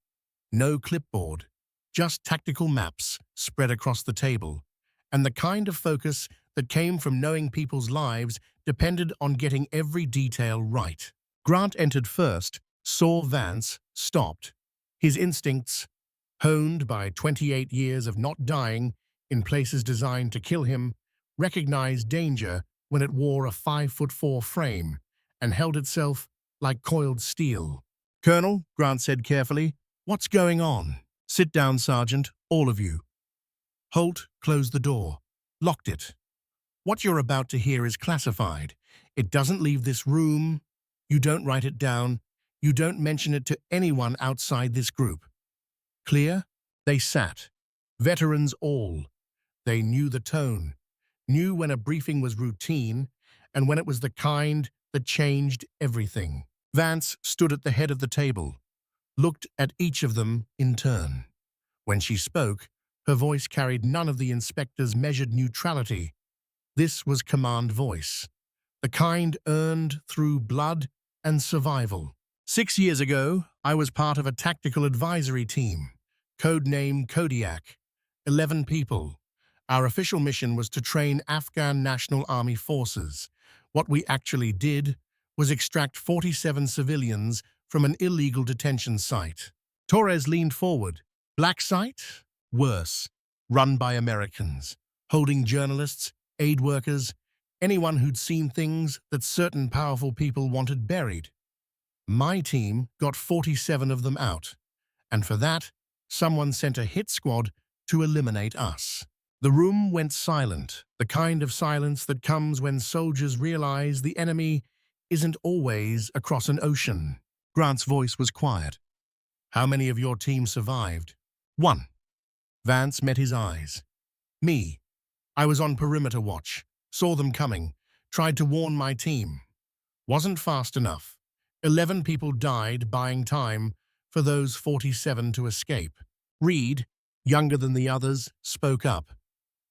No clipboard, just tactical maps spread across the table, and the kind of focus that came from knowing people's lives depended on getting every detail right. Grant entered first, saw Vance, stopped. His instincts, honed by 28 years of not dying in places designed to kill him, recognized danger when it wore a 5'4" frame and held itself like coiled steel. "Colonel," Grant said carefully, "what's going on?" "Sit down, Sergeant, all of you." Holt closed the door, locked it. "What you're about to hear is classified. It doesn't leave this room. You don't write it down. You don't mention it to anyone outside this group." Clear? They sat. Veterans all. They knew the tone, knew when a briefing was routine and when it was the kind that changed everything. Vance stood at the head of the table, looked at each of them in turn. When she spoke, her voice carried none of the inspector's measured neutrality. This was command voice, the kind earned through blood and survival. 6 years ago, I was part of a tactical advisory team, codenamed Kodiak. 11 people. Our official mission was to train Afghan National Army forces. What we actually did was extract 47 civilians from an illegal detention site. Torres leaned forward. Black site? Worse. Run by Americans, holding journalists, aid workers, anyone who'd seen things that certain powerful people wanted buried. My team got 47 of them out, and for that, someone sent a hit squad to eliminate us. The room went silent, the kind of silence that comes when soldiers realize the enemy isn't always across an ocean. Grant's voice was quiet. "How many of your team survived?" "1." Vance met his eyes. "Me. I was on perimeter watch, saw them coming, tried to warn my team. Wasn't fast enough. 11 people died buying time for those 47 to escape." Reed, younger than the others, spoke up.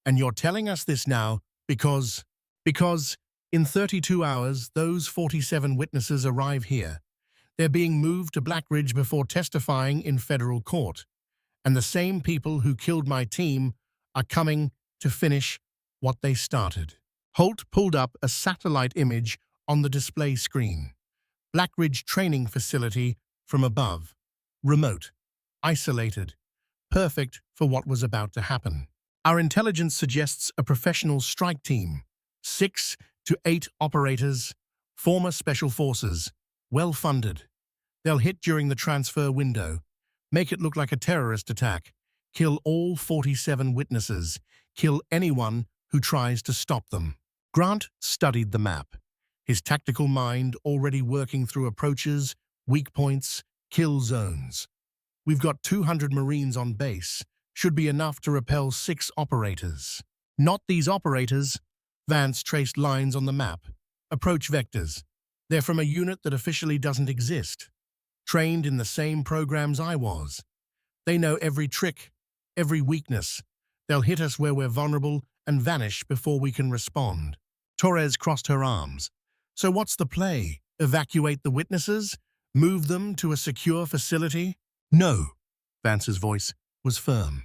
"And you're telling us this now because in 32 hours, those 47 witnesses arrive here. They're being moved to Blackridge before testifying in federal court. And the same people who killed my team are coming to finish what they started." Holt pulled up a satellite image on the display screen. Blackridge Training Facility from above. Remote. Isolated. Perfect for what was about to happen. "Our intelligence suggests a professional strike team. 6 to 8 operators, former special forces, well-funded. They'll hit during the transfer window, make it look like a terrorist attack, kill all 47 witnesses, kill anyone who tries to stop them." Grant studied the map, his tactical mind already working through approaches, weak points, kill zones. "We've got 200 Marines on base. Should be enough to repel 6 operators." "Not these operators." Vance traced lines on the map. "Approach vectors. They're from a unit that officially doesn't exist. Trained in the same programs I was. They know every trick, every weakness. They'll hit us where we're vulnerable and vanish before we can respond." Torres crossed her arms. So what's the play? Evacuate the witnesses? Move them to a secure facility? No, Vance's voice was firm.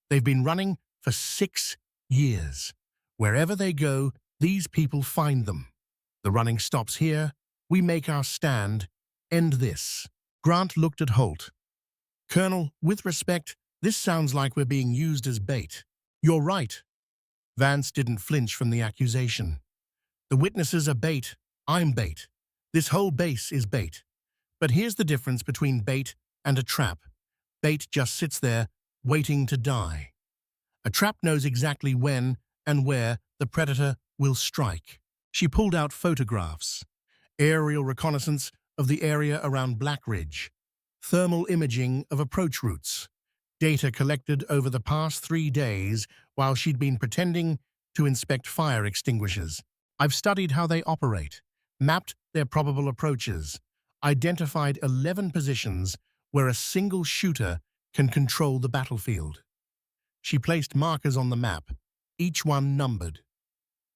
They've been running for 6 years. Wherever they go, these people find them. The running stops here. We make our stand. End this. Grant looked at Holt. Colonel, with respect, this sounds like we're being used as bait. You're right. Vance didn't flinch from the accusation. The witnesses are bait. I'm bait. This whole base is bait. But here's the difference between bait and a trap. Bait just sits there, waiting to die. A trap knows exactly when and where the predator will strike. She pulled out photographs, aerial reconnaissance of the area around Black Ridge, thermal imaging of approach routes, data collected over the past 3 days while she'd been pretending to inspect fire extinguishers. I've studied how they operate, mapped their probable approaches, identified 11 positions where a single shooter can control the battlefield. She placed markers on the map, each one numbered.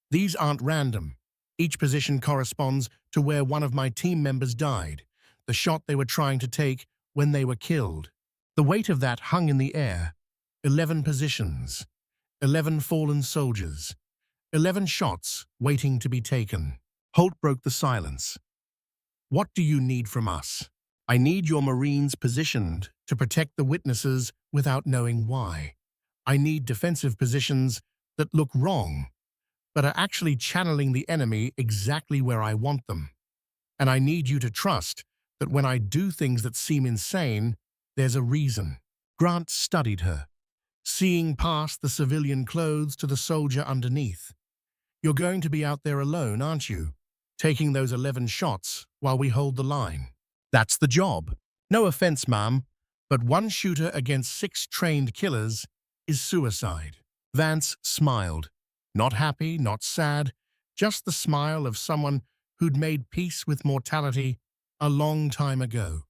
These aren't random. Each position corresponds to where one of my team members died, the shot they were trying to take when they were killed. The weight of that hung in the air. 11 positions, 11 fallen soldiers, 11 shots waiting to be taken. Holt broke the silence. What do you need from us? I need your Marines positioned to protect the witnesses without knowing why. I need defensive positions that look wrong, but are actually channeling the enemy exactly where I want them. And I need you to trust that when I do things that seem insane, there's a reason. Grant studied her, seeing past the civilian clothes to the soldier underneath. You're going to be out there alone, aren't you? Taking those 11 shots while we hold the line. That's the job. No offense, ma'am, but 1 shooter against 6 trained killers is suicide. Vance smiled. Not happy, not sad, just the smile of someone who'd made peace with mortality a long time ago.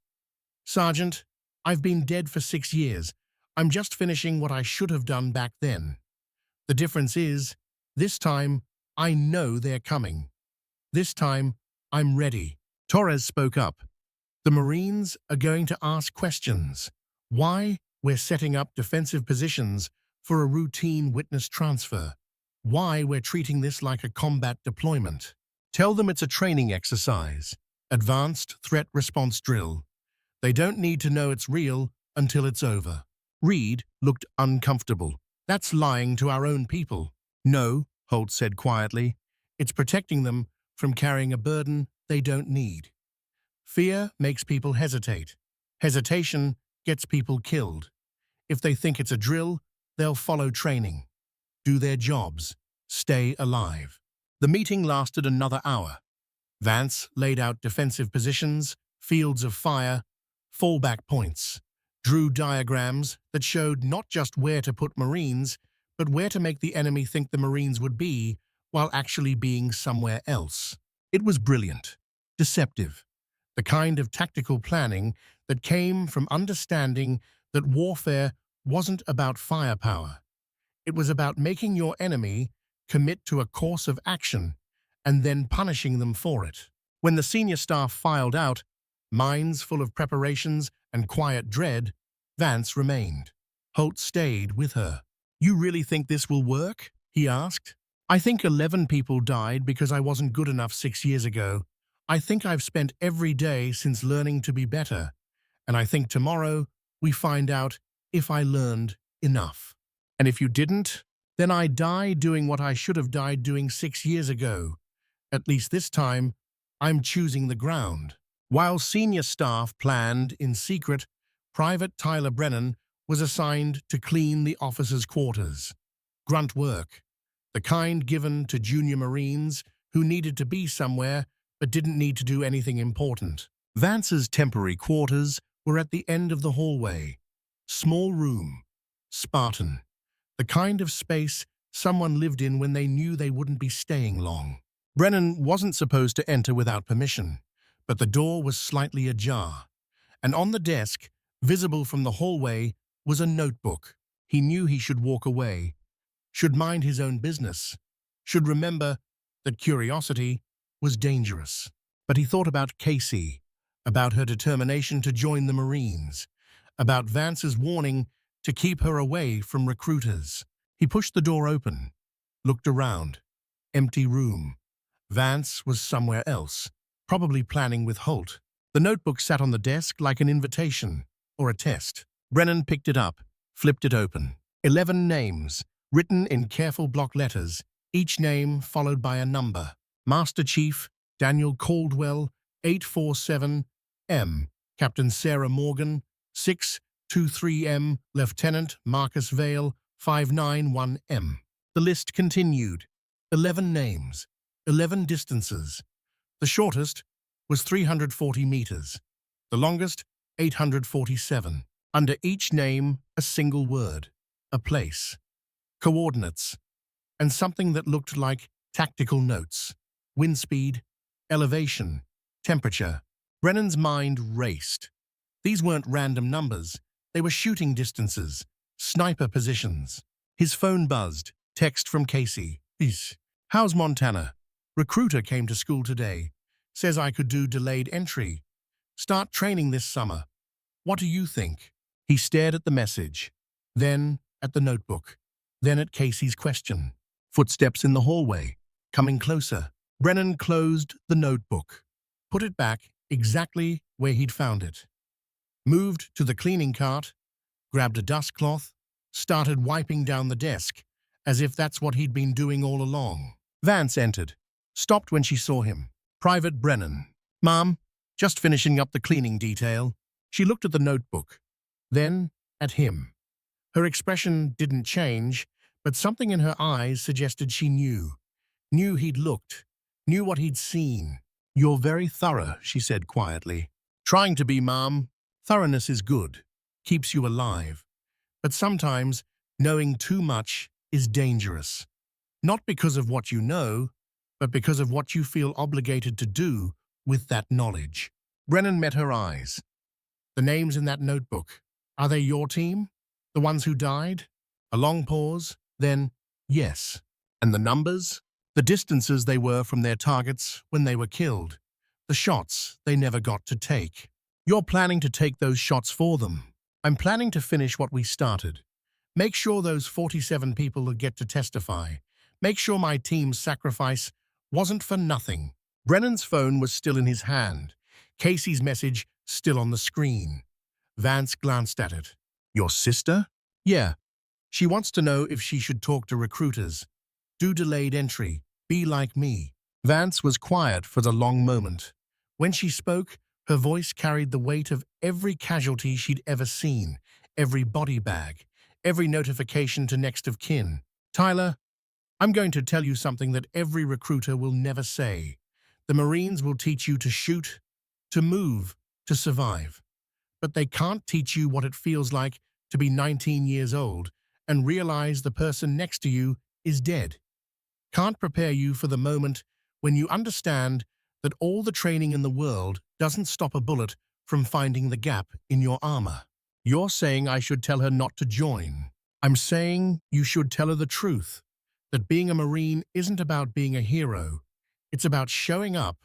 Sergeant, I've been dead for 6 years. I'm just finishing what I should have done back then. The difference is, this time, I know they're coming. This time, I'm ready. Torres spoke up. The Marines are going to ask questions. Why we're setting up defensive positions for a routine witness transfer. Why we're treating this like a combat deployment. Tell them it's a training exercise. Advanced threat response drill. They don't need to know it's real until it's over. Reed looked uncomfortable. That's lying to our own people. No, Holt said quietly. It's protecting them from carrying a burden they don't need. Fear makes people hesitate. Hesitation gets people killed. If they think it's a drill, they'll follow training, do their jobs, stay alive. The meeting lasted another hour. Vance laid out defensive positions, fields of fire, fallback points, drew diagrams that showed not just where to put Marines, but where to make the enemy think the Marines would be while actually being somewhere else. It was brilliant, deceptive, the kind of tactical planning that came from understanding that warfare wasn't about firepower. It was about making your enemy commit to a course of action and then punishing them for it. When the senior staff filed out, minds full of preparations and quiet dread, Vance remained. Holt stayed with her. You really think this will work? He asked. I think 11 people died because I wasn't good enough 6 years ago. I think I've spent every day since learning to be better. And I think tomorrow we find out if I learned enough. And if you didn't, then I die doing what I should have died doing 6 years ago. At least this time, I'm choosing the ground. While senior staff planned in secret, Private Tyler Brennan was assigned to clean the officers' quarters. Grunt work, the kind given to junior Marines who needed to be somewhere but didn't need to do anything important. Vance's temporary quarters were at the end of the hallway. Small room, Spartan, the kind of space someone lived in when they knew they wouldn't be staying long. Brennan wasn't supposed to enter without permission, but the door was slightly ajar, and on the desk, visible from the hallway, was a notebook. He knew he should walk away, should mind his own business, should remember that curiosity was dangerous. But he thought about Casey, about her determination to join the Marines, about Vance's warning to keep her away from recruiters. He pushed the door open, looked around. Empty room. Vance was somewhere else, probably planning with Holt. The notebook sat on the desk like an invitation or a test. Brennan picked it up, flipped it open. 11 names, written in careful block letters, each name followed by a number. Master Chief Daniel Caldwell, 847M. Captain Sarah Morgan, 623M. Lieutenant Marcus Vale, 591M. The list continued. 11 names, 11 distances. The shortest was 340 meters. The longest, 847. Under each name, a single word, a place, coordinates, and something that looked like tactical notes. Wind speed, elevation, temperature. Brennan's mind raced. These weren't random numbers. They were shooting distances, sniper positions. His phone buzzed. Text from Casey. How's Montana? Recruiter came to school today. Says I could do delayed entry. Start training this summer. What do you think? He stared at the message, then at the notebook, then at Casey's question. Footsteps in the hallway, coming closer. Brennan closed the notebook, put it back exactly where he'd found it. Moved to the cleaning cart, grabbed a dust cloth, started wiping down the desk, as if that's what he'd been doing all along. Vance entered, stopped when she saw him. Private Brennan. Mom, just finishing up the cleaning detail. She looked at the notebook, then at him. Her expression didn't change, but something in her eyes suggested she knew he'd looked, knew what he'd seen. You're very thorough, she said quietly. Trying to be, Mom. Thoroughness is good, keeps you alive. But sometimes knowing too much is dangerous. Not because of what you know, but because of what you feel obligated to do with that knowledge. Brennan met her eyes. The names in that notebook, are they your team? The ones who died? A long pause, then, yes. And the numbers? The distances they were from their targets when they were killed. The shots they never got to take. You're planning to take those shots for them. I'm planning to finish what we started. Make sure those 47 people get to testify. Make sure my team's sacrifice wasn't for nothing. Brennan's phone was still in his hand. Casey's message still on the screen. Vance glanced at it. Your sister? Yeah. She wants to know if she should talk to recruiters. Do delayed entry. Be like me. Vance was quiet for the long moment. When she spoke, her voice carried the weight of every casualty she'd ever seen, every body bag, every notification to next of kin. Tyler, I'm going to tell you something that every recruiter will never say. The Marines will teach you to shoot, to move, to survive. But they can't teach you what it feels like to be 19 years old and realize the person next to you is dead. Can't prepare you for the moment when you understand that all the training in the world doesn't stop a bullet from finding the gap in your armor. You're saying I should tell her not to join. I'm saying you should tell her the truth, that being a Marine isn't about being a hero. It's about showing up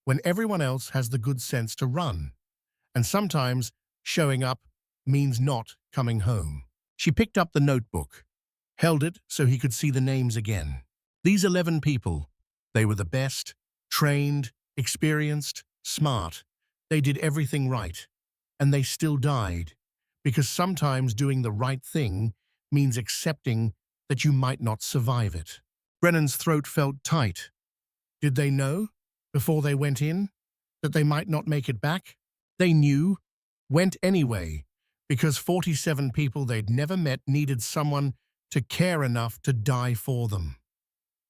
when everyone else has the good sense to run. And sometimes showing up means not coming home. She picked up the notebook, held it so he could see the names again. These 11 people, they were the best, trained, experienced, smart. They did everything right. And they still died. Because sometimes doing the right thing means accepting that you might not survive it. Brennan's throat felt tight. Did they know, before they went in, that they might not make it back? They knew, went anyway, because 47 people they'd never met needed someone to care enough to die for them.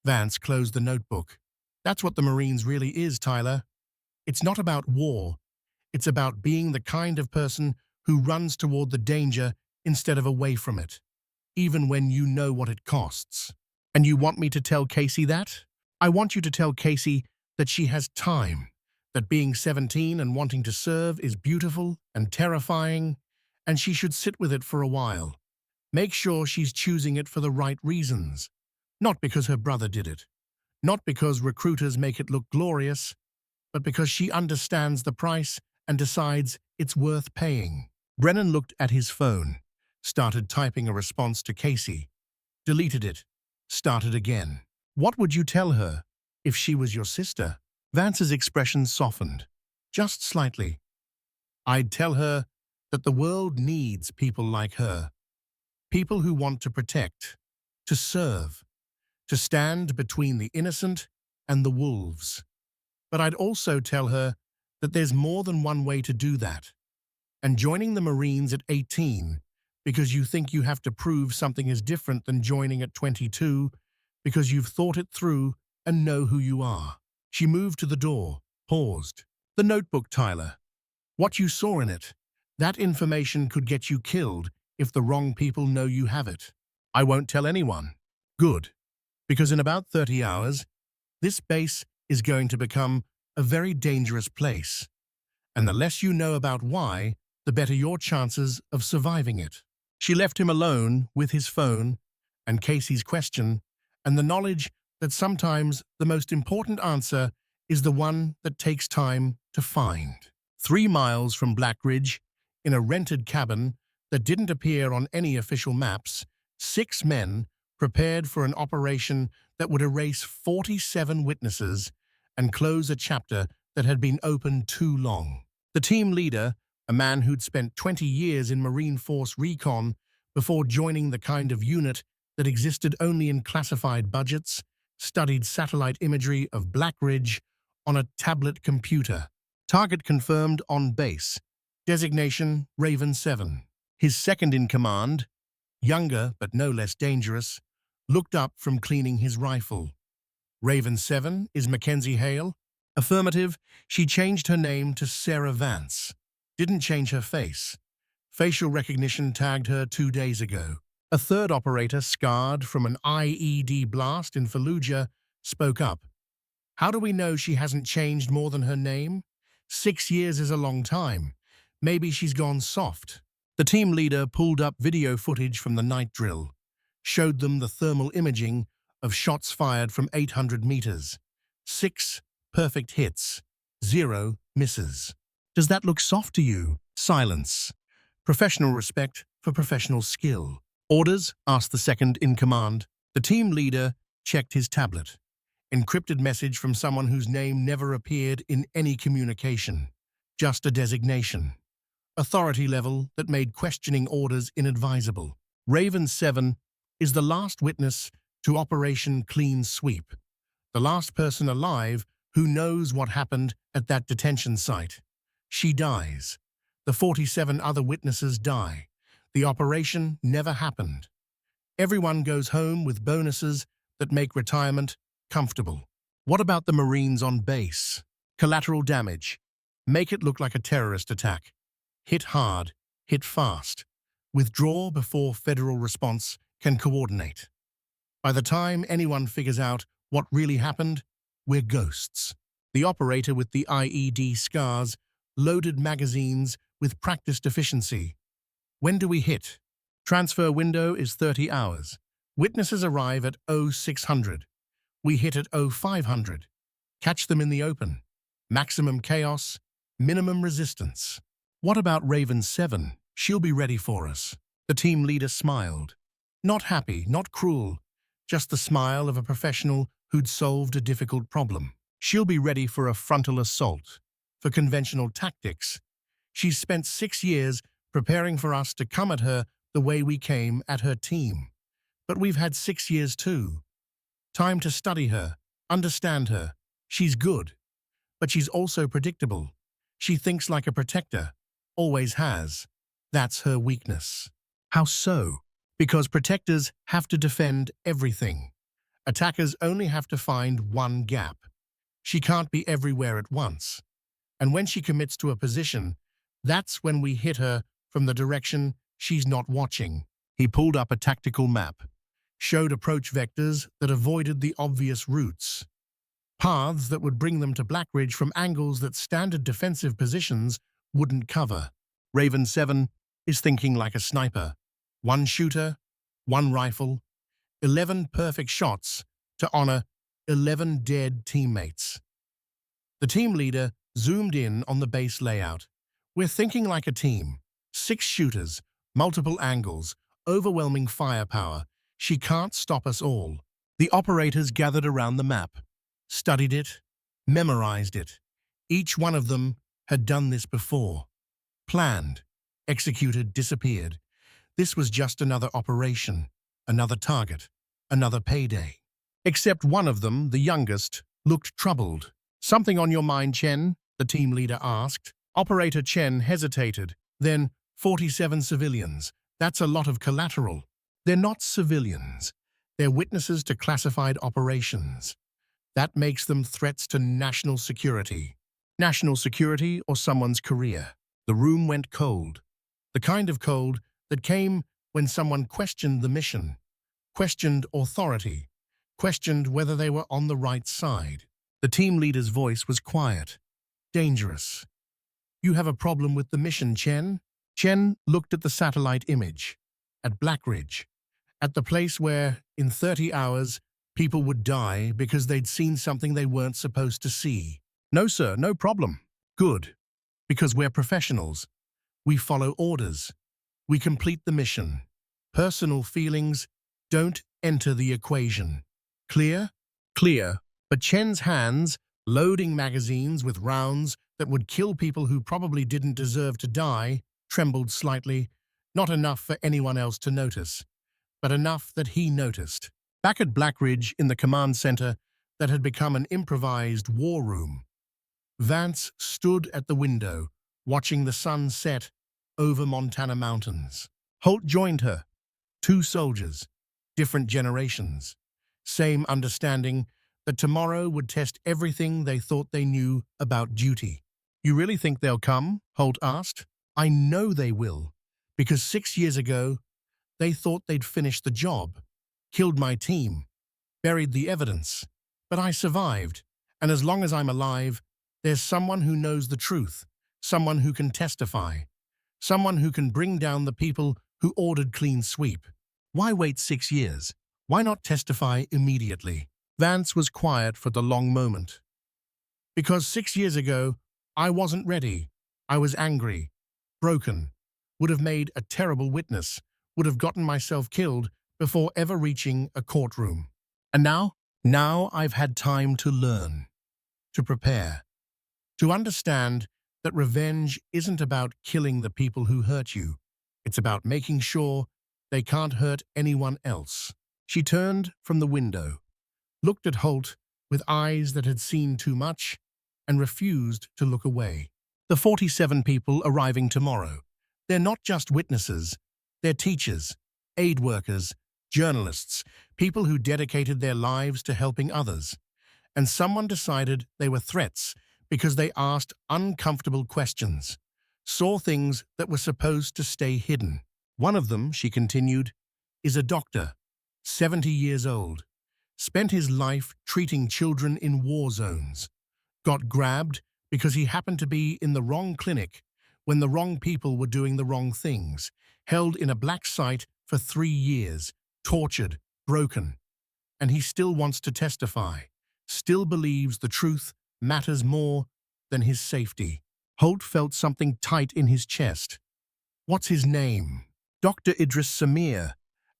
Vance closed the notebook. That's what the Marines really is, Tyler. It's not about war. It's about being the kind of person who runs toward the danger instead of away from it, even when you know what it costs. And you want me to tell Casey that? I want you to tell Casey that she has time, that being 17 and wanting to serve is beautiful and terrifying, and she should sit with it for a while. Make sure she's choosing it for the right reasons, not because her brother did it, Not because recruiters make it look glorious, but because she understands the price and decides it's worth paying. Brennan looked at his phone, started typing a response to Casey, deleted it, started again. What would you tell her if she was your sister? Vance's expression softened, just slightly. I'd tell her that the world needs people like her, people who want to protect, to serve, to stand between the innocent and the wolves. But I'd also tell her that there's more than one way to do that. And joining the Marines at 18 because you think you have to prove something is different than joining at 22 because you've thought it through and know who you are. She moved to the door, paused. The notebook, Tyler. What you saw in it. That information could get you killed if the wrong people know you have it. I won't tell anyone. Good. Because in about 30 hours, this base is going to become a very dangerous place. And the less you know about why, the better your chances of surviving it. She left him alone with his phone and Casey's question and the knowledge that sometimes the most important answer is the one that takes time to find. 3 miles from Black Ridge, in a rented cabin that didn't appear on any official maps, 6 men prepared for an operation that would erase 47 witnesses and close a chapter that had been open too long. The team leader, a man who'd spent 20 years in Marine Force recon before joining the kind of unit that existed only in classified budgets, studied satellite imagery of Black Ridge on a tablet computer. Target confirmed on base. Designation Raven 7. His second-in-command, younger but no less dangerous, looked up from cleaning his rifle. Raven 7 is Mackenzie Hale? Affirmative. She changed her name to Sarah Vance. Didn't change her face. Facial recognition tagged her 2 days ago. A third operator, scarred from an IED blast in Fallujah, spoke up. How do we know she hasn't changed more than her name? 6 years is a long time. Maybe she's gone soft. The team leader pulled up video footage from the night drill, showed them the thermal imaging of shots fired from 800 meters. 6 perfect hits, 0 misses. Does that look soft to you? Silence. Professional respect for professional skill. Orders? Asked the second-in-command. The team leader checked his tablet. Encrypted message from someone whose name never appeared in any communication. Just a designation. Authority level that made questioning orders inadvisable. Raven 7 is the last witness to Operation Clean Sweep. The last person alive who knows what happened at that detention site. She dies. The 47 other witnesses die. The operation never happened. Everyone goes home with bonuses that make retirement comfortable. What about the Marines on base? Collateral damage. Make it look like a terrorist attack. Hit hard, hit fast. Withdraw before federal response can coordinate. By the time anyone figures out what really happened, we're ghosts. The operator with the IED scars loaded magazines with practiced efficiency. When do we hit? Transfer window is 30 hours. Witnesses arrive at 0600. We hit at 0500. Catch them in the open. Maximum chaos, minimum resistance. What about Raven 7? She'll be ready for us. The team leader smiled. Not happy, not cruel, just the smile of a professional who'd solved a difficult problem. She'll be ready for a frontal assault, for conventional tactics. She's spent 6 years preparing for us to come at her the way we came at her team. But we've had 6 years too. Time to study her, understand her. She's good, but she's also predictable. She thinks like a protector, always has. That's her weakness. How so? Because protectors have to defend everything. Attackers only have to find one gap. She can't be everywhere at once. And when she commits to a position, that's when we hit her from the direction she's not watching. He pulled up a tactical map, showed approach vectors that avoided the obvious routes, paths that would bring them to Black Ridge from angles that standard defensive positions wouldn't cover. Raven 7 is thinking like a sniper. 1 shooter, 1 rifle, 11 perfect shots to honor 11 dead teammates. The team leader zoomed in on the base layout. We're thinking like a team. 6 shooters, multiple angles, overwhelming firepower. She can't stop us all. The operators gathered around the map, studied it, memorized it. Each one of them had done this before. Planned, executed, disappeared. This was just another operation, another target, another payday. Except one of them, the youngest, looked troubled. "Something on your mind, Chen?" the team leader asked. Operator Chen hesitated. Then, 47 civilians. That's a lot of collateral. They're not civilians. They're witnesses to classified operations. That makes them threats to national security. National security or someone's career. The room went cold. The kind of cold that came when someone questioned the mission, questioned authority, questioned whether they were on the right side. The team leader's voice was quiet, dangerous. "You have a problem with the mission, Chen?" Chen looked at the satellite image, at Blackridge, at the place where, in 30 hours, people would die because they'd seen something they weren't supposed to see. "No, sir, no problem." "Good, because we're professionals. We follow orders. We complete the mission. Personal feelings don't enter the equation. Clear?" Clear. But Chen's hands, loading magazines with rounds that would kill people who probably didn't deserve to die, trembled slightly, not enough for anyone else to notice, but enough that he noticed. Back at Blackridge, in the command center that had become an improvised war room, Vance stood at the window, watching the sun set over Montana mountains. Holt joined her. 2 soldiers, different generations, same understanding that tomorrow would test everything they thought they knew about duty. "You really think they'll come?" Holt asked. "I know they will, because 6 years ago, they thought they'd finished the job, killed my team, buried the evidence. But I survived, and as long as I'm alive, there's someone who knows the truth, someone who can testify, someone who can bring down the people who ordered clean sweep. Why wait 6 years? Why not testify immediately?" Vance was quiet for the long moment. "Because 6 years ago, I wasn't ready. I was angry, broken, would have made a terrible witness, would have gotten myself killed before ever reaching a courtroom. And now? Now I've had time to learn, to prepare, to understand that revenge isn't about killing the people who hurt you. It's about making sure they can't hurt anyone else." She turned from the window, looked at Holt with eyes that had seen too much, and refused to look away. "The 47 people arriving tomorrow. They're not just witnesses. They're teachers, aid workers, journalists, people who dedicated their lives to helping others. And someone decided they were threats because they asked uncomfortable questions, saw things that were supposed to stay hidden. One of them," she continued, "is a doctor, 70 years old. Spent his life treating children in war zones. Got grabbed because he happened to be in the wrong clinic when the wrong people were doing the wrong things. Held in a black site for 3 years, tortured, broken. And he still wants to testify. Still believes the truth matters more than his safety." Holt felt something tight in his chest. "What's his name?" "Dr. Idris Samir.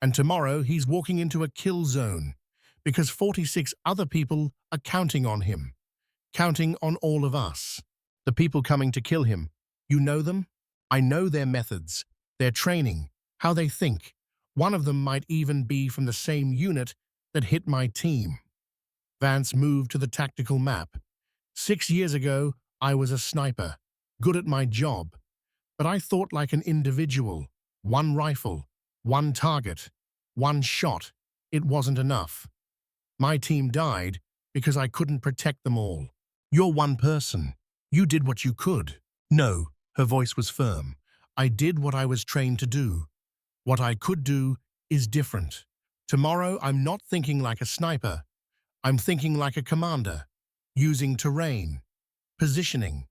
And tomorrow he's walking into a kill zone, because 46 other people are counting on him, counting on all of us. The people coming to kill him, you know them? I know their methods, their training, how they think. One of them might even be from the same unit that hit my team." Vance moved to the tactical map. 6 years ago, I was a sniper, good at my job. But I thought like an individual. One rifle, one target, one shot. It wasn't enough. My team died because I couldn't protect them all. You're one person. You did what you could. No, her voice was firm. I did what I was trained to do. What I could do is different. Tomorrow, I'm not thinking like a sniper. I'm thinking like a commander, using terrain, positioning,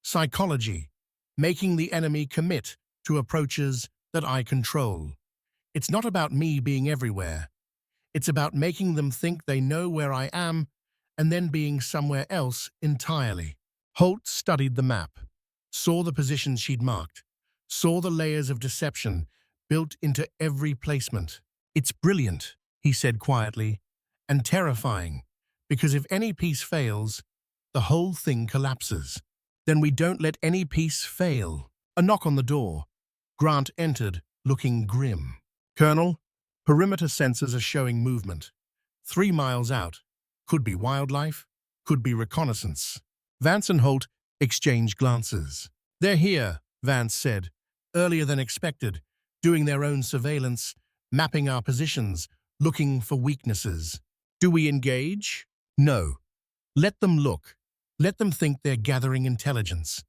psychology, making the enemy commit to approaches that I control. It's not about me being everywhere. It's about making them think they know where I am and then being somewhere else entirely. Holt studied the map, saw the positions she'd marked, saw the layers of deception built into every placement. "It's brilliant," he said quietly, "and terrifying, because if any piece fails, the whole thing collapses. Then we don't let any piece fail." A knock on the door. Grant entered, looking grim. "Colonel, perimeter sensors are showing movement. 3 miles out. Could be wildlife, could be reconnaissance." Vance and Holt exchanged glances. "They're here," Vance said, "earlier than expected, doing their own surveillance, mapping our positions, looking for weaknesses." "Do we engage?" "No. Let them look. Let them think they're gathering intelligence.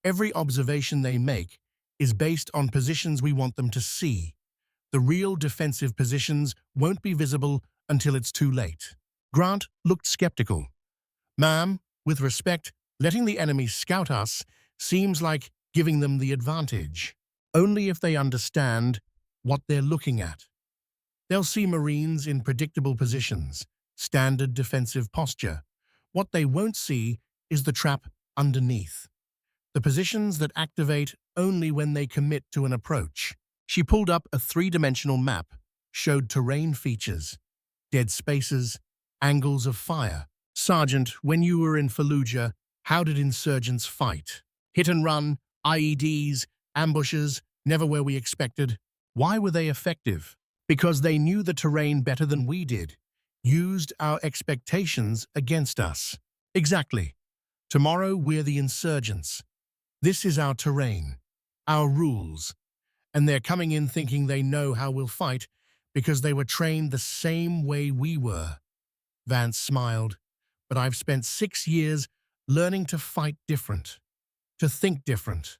Every observation they make is based on positions we want them to see. The real defensive positions won't be visible until it's too late." Grant looked skeptical. "Ma'am, with respect, letting the enemy scout us seems like giving them the advantage. Only if they understand what they're looking at. They'll see Marines in predictable positions, standard defensive posture. What they won't see is the trap underneath. The positions that activate only when they commit to an approach." She pulled up a 3-dimensional map, showed terrain features, dead spaces, angles of fire. "Sergeant, when you were in Fallujah, how did insurgents fight? Hit and run, IEDs, ambushes, never where we expected. Why were they effective? Because they knew the terrain better than we did, used our expectations against us." "Exactly. Tomorrow we're the insurgents. This is our terrain, our rules. And they're coming in thinking they know how we'll fight because they were trained the same way we were." Vance smiled. "But I've spent 6 years learning to fight different, to think different,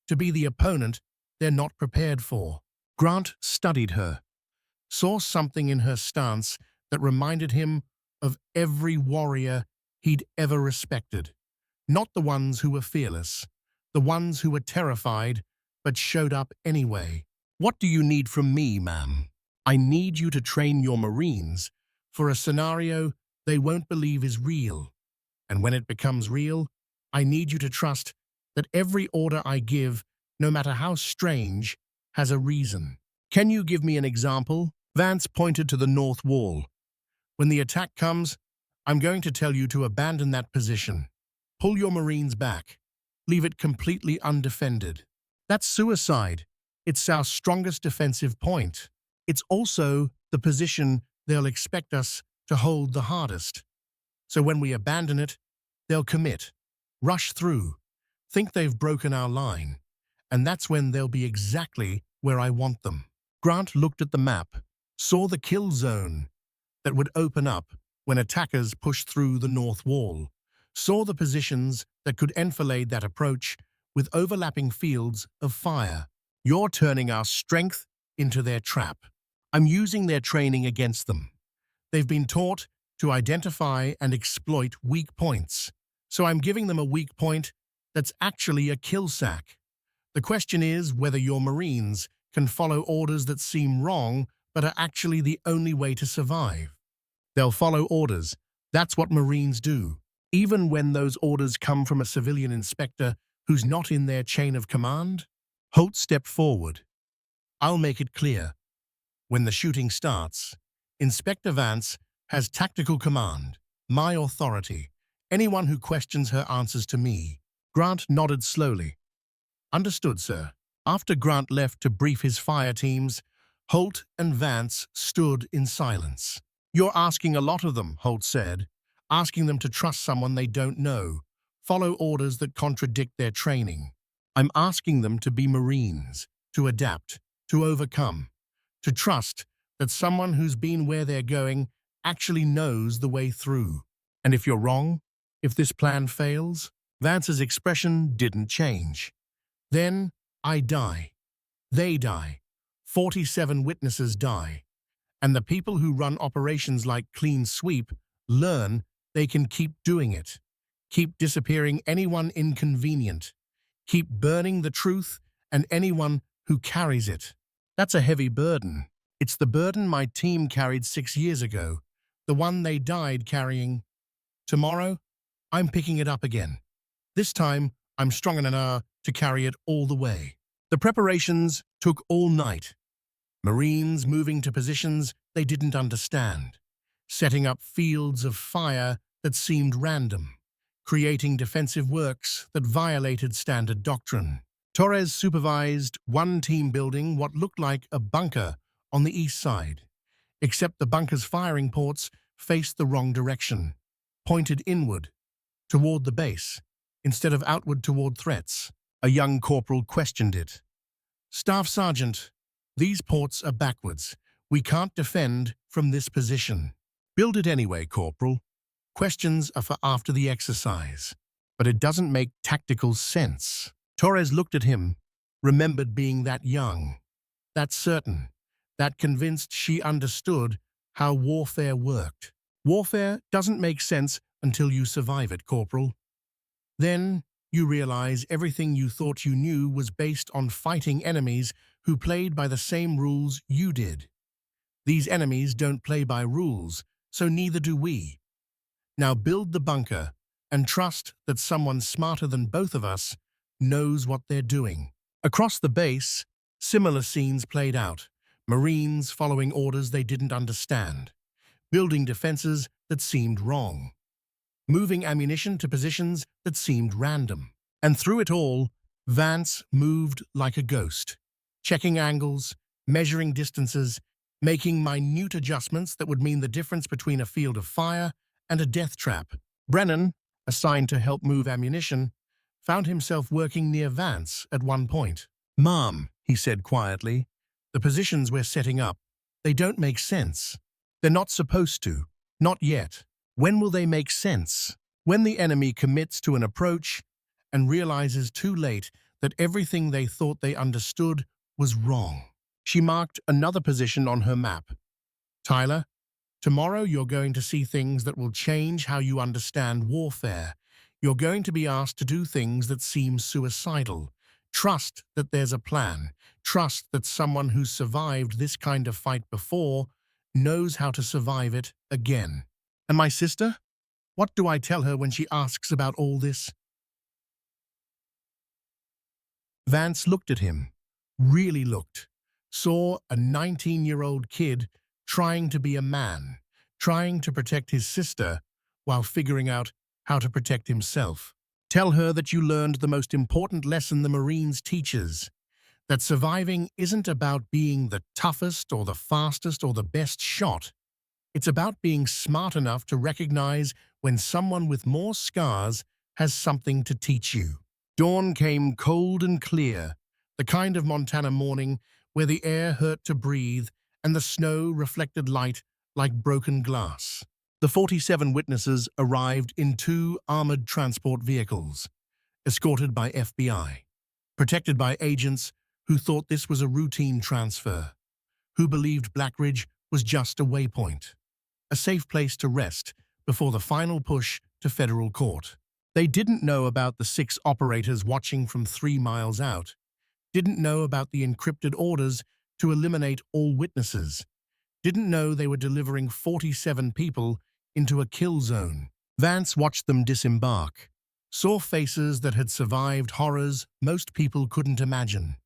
to be the opponent they're not prepared for." Grant studied her, saw something in her stance that reminded him of every warrior he'd ever respected. Not the ones who were fearless, the ones who were terrified but showed up anyway. "What do you need from me, ma'am?" "I need you to train your Marines for a scenario they won't believe is real. And when it becomes real, I need you to trust that every order I give, no matter how strange, has a reason." "Can you give me an example?" Vance pointed to the north wall. "When the attack comes, I'm going to tell you to abandon that position. Pull your Marines back. Leave it completely undefended. That's suicide. It's our strongest defensive point. It's also the position they'll expect us to hold the hardest. So when we abandon it, they'll commit, rush through, think they've broken our line, and that's when they'll be exactly where I want them." Grant looked at the map, saw the kill zone that would open up when attackers pushed through the north wall, saw the positions that could enfilade that approach with overlapping fields of fire. "You're turning our strength into their trap. I'm using their training against them. They've been taught to identify and exploit weak points, so I'm giving them a weak point that's actually a kill sack. The question is whether your Marines can follow orders that seem wrong but are actually the only way to survive. They'll follow orders. That's what Marines do, even when those orders come from a civilian inspector who's not in their chain of command." Holt stepped forward. "I'll make it clear. When the shooting starts, Inspector Vance has tactical command, my authority. Anyone who questions her answers to me." Grant nodded slowly. "Understood, sir." After Grant left to brief his fire teams, Holt and Vance stood in silence. "You're asking a lot of them," Holt said, "asking them to trust someone they don't know, follow orders that contradict their training. I'm asking them to be Marines, to adapt, to overcome, to trust that someone who's been where they're going actually knows the way through. And if you're wrong, if this plan fails," Vance's expression didn't change. "Then I die. They die. 47 witnesses die. And the people who run operations like Clean Sweep learn they can keep doing it. Keep disappearing anyone inconvenient. Keep burning the truth and anyone who carries it. That's a heavy burden. It's the burden my team carried 6 years ago, the one they died carrying. Tomorrow, I'm picking it up again. This time, I'm strong enough to carry it all the way. The preparations took all night. Marines moving to positions they didn't understand, setting up fields of fire that seemed random, creating defensive works that violated standard doctrine. Torres supervised one team building what looked like a bunker on the east side, except the bunker's firing ports faced the wrong direction, pointed inward, toward the base, instead of outward toward threats. A young corporal questioned it. "Staff Sergeant, these ports are backwards. We can't defend from this position." "Build it anyway, Corporal. Questions are for after the exercise." "But it doesn't make tactical sense." Torres looked at him, remembered being that young, that certain, that convinced she understood how warfare worked. "Warfare doesn't make sense until you survive it, Corporal. Then you realize everything you thought you knew was based on fighting enemies who played by the same rules you did. These enemies don't play by rules, so neither do we. Now build the bunker and trust that someone smarter than both of us knows what they're doing." Across the base, similar scenes played out. Marines following orders they didn't understand, building defenses that seemed wrong, moving ammunition to positions that seemed random. And through it all, Vance moved like a ghost, checking angles, measuring distances, making minute adjustments that would mean the difference between a field of fire and a death trap. Brennan, assigned to help move ammunition, found himself working near Vance at one point. "Mom," he said quietly, "the positions we're setting up, they don't make sense. They're not supposed to. Not yet. When will they make sense? When the enemy commits to an approach and realizes too late that everything they thought they understood was wrong." She marked another position on her map. "Tyler, tomorrow you're going to see things that will change how you understand warfare. You're going to be asked to do things that seem suicidal. Trust that there's a plan. Trust that someone who's survived this kind of fight before knows how to survive it again." "And my sister? What do I tell her when she asks about all this?" Vance looked at him, really looked, saw a 19-year-old kid trying to be a man, trying to protect his sister while figuring out how to protect himself. "Tell her that you learned the most important lesson the Marines teaches, that surviving isn't about being the toughest or the fastest or the best shot. It's about being smart enough to recognize when someone with more scars has something to teach you." Dawn came cold and clear, the kind of Montana morning where the air hurt to breathe and the snow reflected light like broken glass. The 47 witnesses arrived in 2 armored transport vehicles, escorted by FBI, protected by agents who thought this was a routine transfer, who believed Blackridge was just a waypoint, a safe place to rest before the final push to federal court. They didn't know about the 6 operators watching from 3 miles out, didn't know about the encrypted orders to eliminate all witnesses, didn't know they were delivering 47 people into a kill zone. Vance watched them disembark, saw faces that had survived horrors most people couldn't imagine.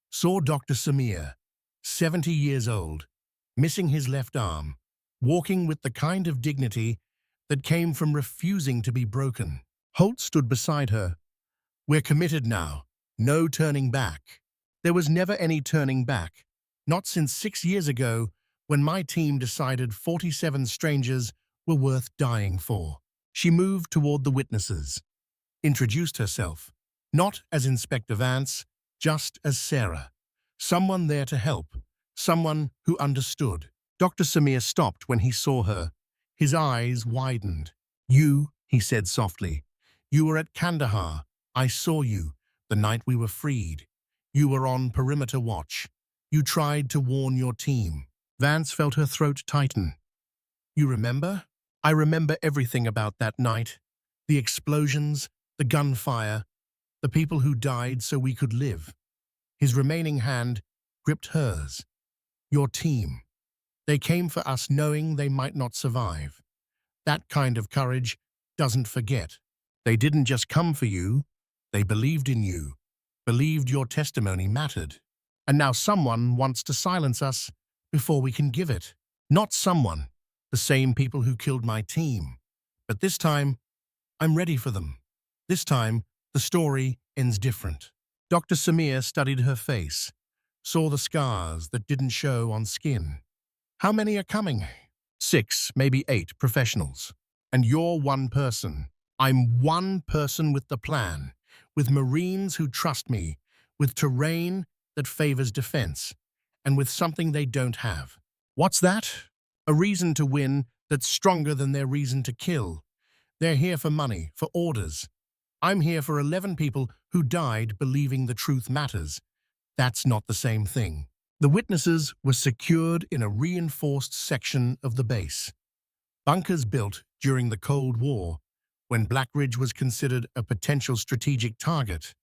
Saw Dr. Samir, 70 years old, missing his left arm, walking with the kind of dignity that came from refusing to be broken. Holt stood beside her. "We're committed now. No turning back." There was never any turning back, not since 6 years ago when my team decided 47 strangers were worth dying for. She moved toward the witnesses, introduced herself, not as Inspector Vance, just as Sarah, someone there to help, someone who understood. Dr. Samir stopped when he saw her. His eyes widened. "You," he said softly, "you were at Kandahar. I saw you, the night we were freed. You were on perimeter watch. You tried to warn your team." Vance felt her throat tighten. "You remember?" "I remember everything about that night. The explosions, the gunfire, the people who died so we could live." His remaining hand gripped hers. "Your team. They came for us knowing they might not survive. That kind of courage doesn't forget. They didn't just come for you, they believed in you, believed your testimony mattered. And now someone wants to silence us before we can give it. Not someone, the same people who killed my team. But this time, I'm ready for them. This time, the story ends different. Dr. Samir studied her face, saw the scars that didn't show on skin. How many are coming? 6, maybe 8 professionals. And you're one person. I'm one person with the plan, with Marines who trust me, with terrain that favors defense, and with something they don't have. What's that? A reason to win that's stronger than their reason to kill. They're here for money, for orders. I'm here for 11 people who died believing the truth matters. That's not the same thing. The witnesses were secured in a reinforced section of the base. Bunkers built during the Cold War, when Black Ridge was considered a potential strategic target.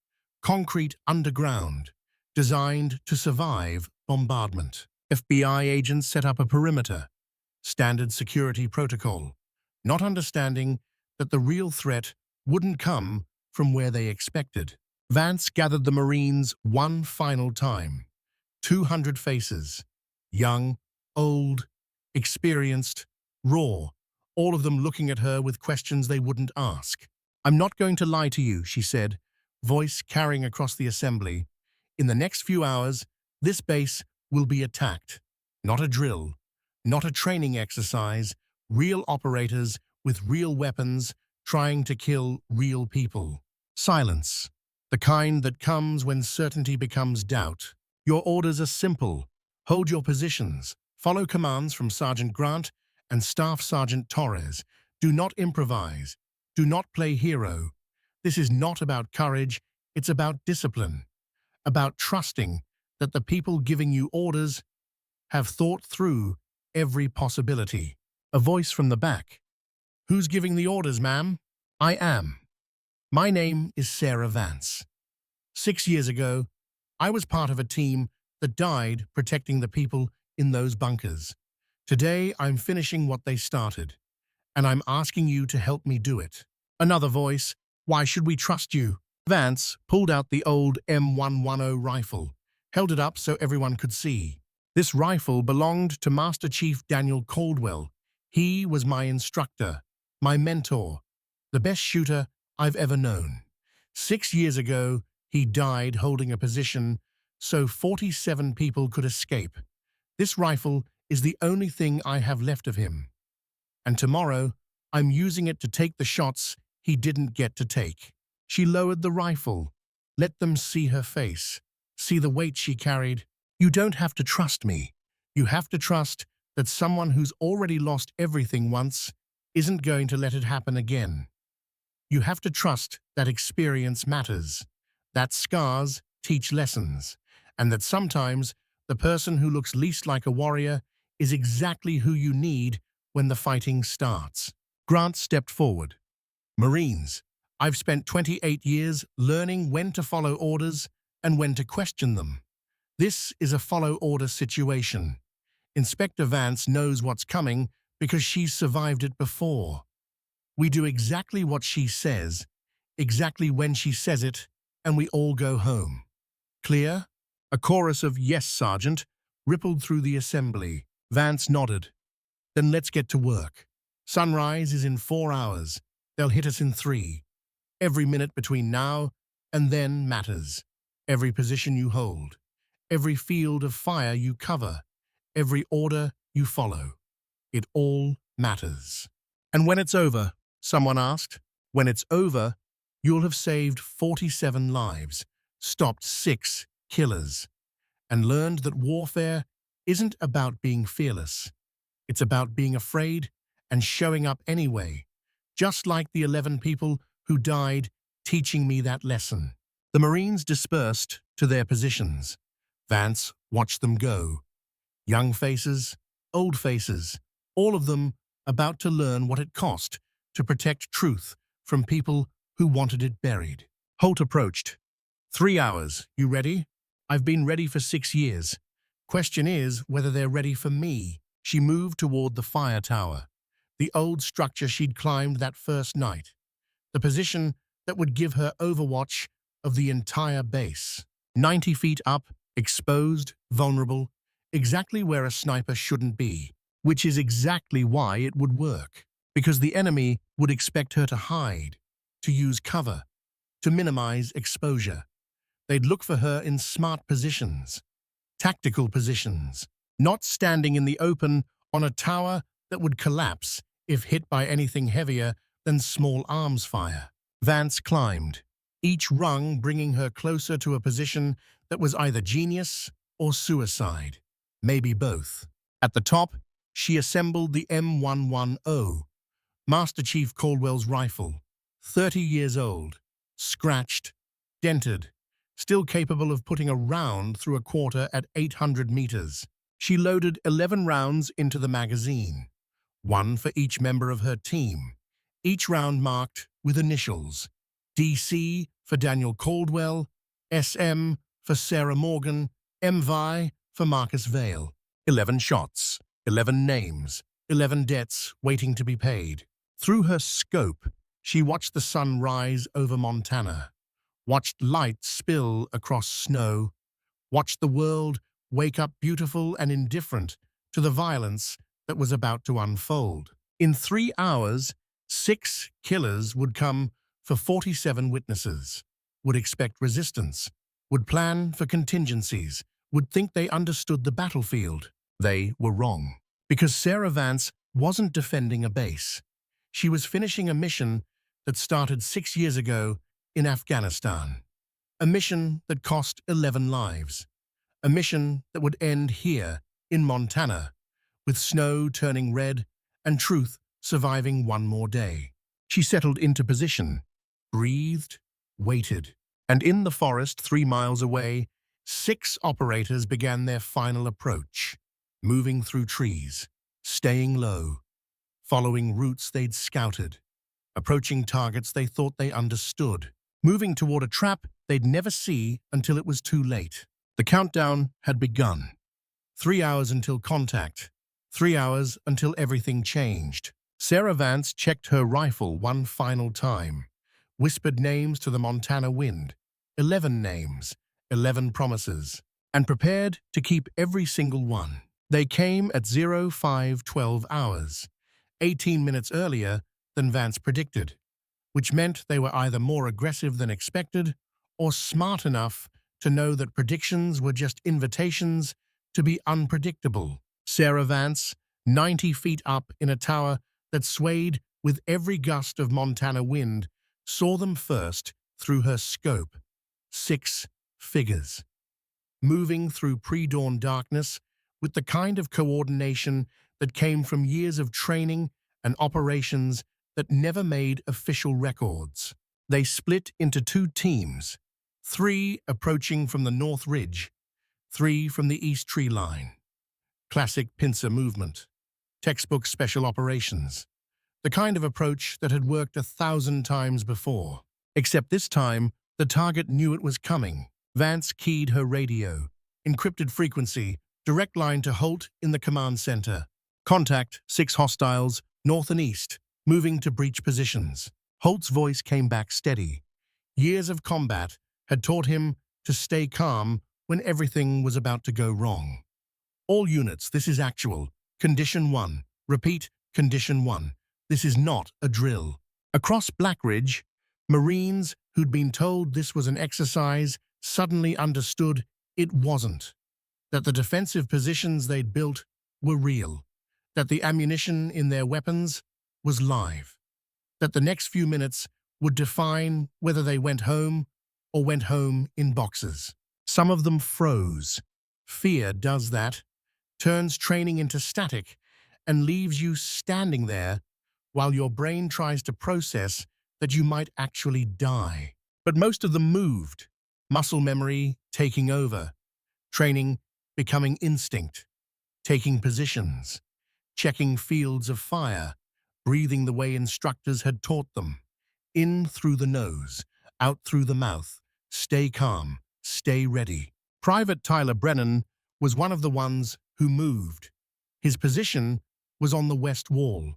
Concrete underground, designed to survive bombardment. FBI agents set up a perimeter. Standard security protocol, not understanding that the real threat wouldn't come from where they expected. Vance gathered the Marines one final time. 200 faces. Young, old, experienced, raw, all of them looking at her with questions they wouldn't ask. I'm not going to lie to you, she said, voice carrying across the assembly. In the next few hours, this base will be attacked. Not a drill, not a training exercise, real operators with real weapons trying to kill real people. Silence, the kind that comes when certainty becomes doubt. Your orders are simple. Hold your positions. Follow commands from Sergeant Grant and Staff Sergeant Torres. Do not improvise. Do not play hero. This is not about courage, it's about discipline. About trusting that the people giving you orders have thought through every possibility. A voice from the back. Who's giving the orders, ma'am? I am. My name is Sarah Vance. 6 years ago, I was part of a team that died protecting the people in those bunkers. Today, I'm finishing what they started, and I'm asking you to help me do it. Another voice. Why should we trust you? Vance pulled out the old M110 rifle, held it up so everyone could see. This rifle belonged to Master Chief Daniel Caldwell. He was my instructor, my mentor, the best shooter I've ever known. 6 years ago, he died holding a position so 47 people could escape. This rifle is the only thing I have left of him. And tomorrow, I'm using it to take the shots he didn't get to take. She lowered the rifle. Let them see her face, see the weight she carried. You don't have to trust me. You have to trust that someone who's already lost everything once isn't going to let it happen again. You have to trust that experience matters, that scars teach lessons, and that sometimes the person who looks least like a warrior is exactly who you need when the fighting starts. Grant stepped forward. Marines, I've spent 28 years learning when to follow orders and when to question them. This is a follow-order situation. Inspector Vance knows what's coming because she's survived it before. We do exactly what she says, exactly when she says it, and we all go home. Clear? A chorus of "Yes, Sergeant" rippled through the assembly. Vance nodded. Then let's get to work. Sunrise is in 4 hours. They'll hit us in 3. Every minute between now and then matters. Every position you hold. Every field of fire you cover. Every order you follow. It all matters. And when it's over, someone asked, when it's over, you'll have saved 47 lives, stopped 6 killers, and learned that warfare isn't about being fearless. It's about being afraid and showing up anyway, just like the 11 people who died teaching me that lesson. The Marines dispersed to their positions. Vance watched them go. Young faces, old faces, all of them about to learn what it cost to protect truth from people who wanted it buried. Holt approached. 3 hours, you ready? I've been ready for 6 years. Question is whether they're ready for me. She moved toward the fire tower. the old structure she'd climbed that first night, the position that would give her overwatch of the entire base. 90 feet up, exposed, vulnerable, exactly where a sniper shouldn't be, which is exactly why it would work. Because the enemy would expect her to hide, to use cover, to minimize exposure. They'd look for her in smart positions, tactical positions, not standing in the open on a tower that would collapse if hit by anything heavier than small arms fire. Vance climbed, each rung bringing her closer to a position that was either genius or suicide, maybe both. At the top, she assembled the M110, Master Chief Caldwell's rifle, 30 years old, scratched, dented, still capable of putting a round through a quarter at 800 meters. She loaded 11 rounds into the magazine, one for each member of her team, each round marked with initials: DC for Daniel Caldwell, SM for Sarah Morgan, MVI for Marcus Vale. 11 shots, 11 names, 11 debts waiting to be paid. Through her scope, she watched the sun rise over Montana, watched light spill across snow, watched the world wake up beautiful and indifferent to the violence that was about to unfold. In 3 hours, 6 killers would come for 47 witnesses, would expect resistance, would plan for contingencies, would think they understood the battlefield. They were wrong. Because Sarah Vance wasn't defending a base. She was finishing a mission that started 6 years ago in Afghanistan. A mission that cost 11 lives. A mission that would end here in Montana, with snow turning red and truth surviving one more day. She settled into position, breathed, waited, and in the forest 3 miles away, 6 operators began their final approach, moving through trees, staying low, following routes they'd scouted, approaching targets they thought they understood, moving toward a trap they'd never see until it was too late. The countdown had begun. 3 hours until contact. 3 hours until everything changed. Sarah Vance checked her rifle one final time, whispered names to the Montana wind, 11 names, 11 promises, and prepared to keep every single one. They came at 05:12 hours, 18 minutes earlier than Vance predicted, which meant they were either more aggressive than expected or smart enough to know that predictions were just invitations to be unpredictable. Sarah Vance, 90 feet up in a tower that swayed with every gust of Montana wind, saw them first through her scope. 6 figures. Moving through pre-dawn darkness with the kind of coordination that came from years of training and operations that never made official records. They split into 2 teams, 3 approaching from the North Ridge, 3 from the East Tree Line. Classic pincer movement. Textbook special operations. The kind of approach that had worked 1,000 times before. Except this time, the target knew it was coming. Vance keyed her radio. Encrypted frequency, direct line to Holt in the command center. Contact, 6 hostiles, north and east, moving to breach positions. Holt's voice came back steady. Years of combat had taught him to stay calm when everything was about to go wrong. All units, this is actual. Condition 1. Repeat, Condition 1. This is not a drill. Across Black Ridge, Marines who'd been told this was an exercise suddenly understood it wasn't. That the defensive positions they'd built were real. That the ammunition in their weapons was live. That the next few minutes would define whether they went home or went home in boxes. Some of them froze. Fear does that, turns training into static, and leaves you standing there while your brain tries to process that you might actually die. But most of them moved, muscle memory taking over, training becoming instinct, taking positions, checking fields of fire, breathing the way instructors had taught them. In through the nose, out through the mouth, stay calm, stay ready. Private Tyler Brennan was one of the ones who moved. His position was on the west wall,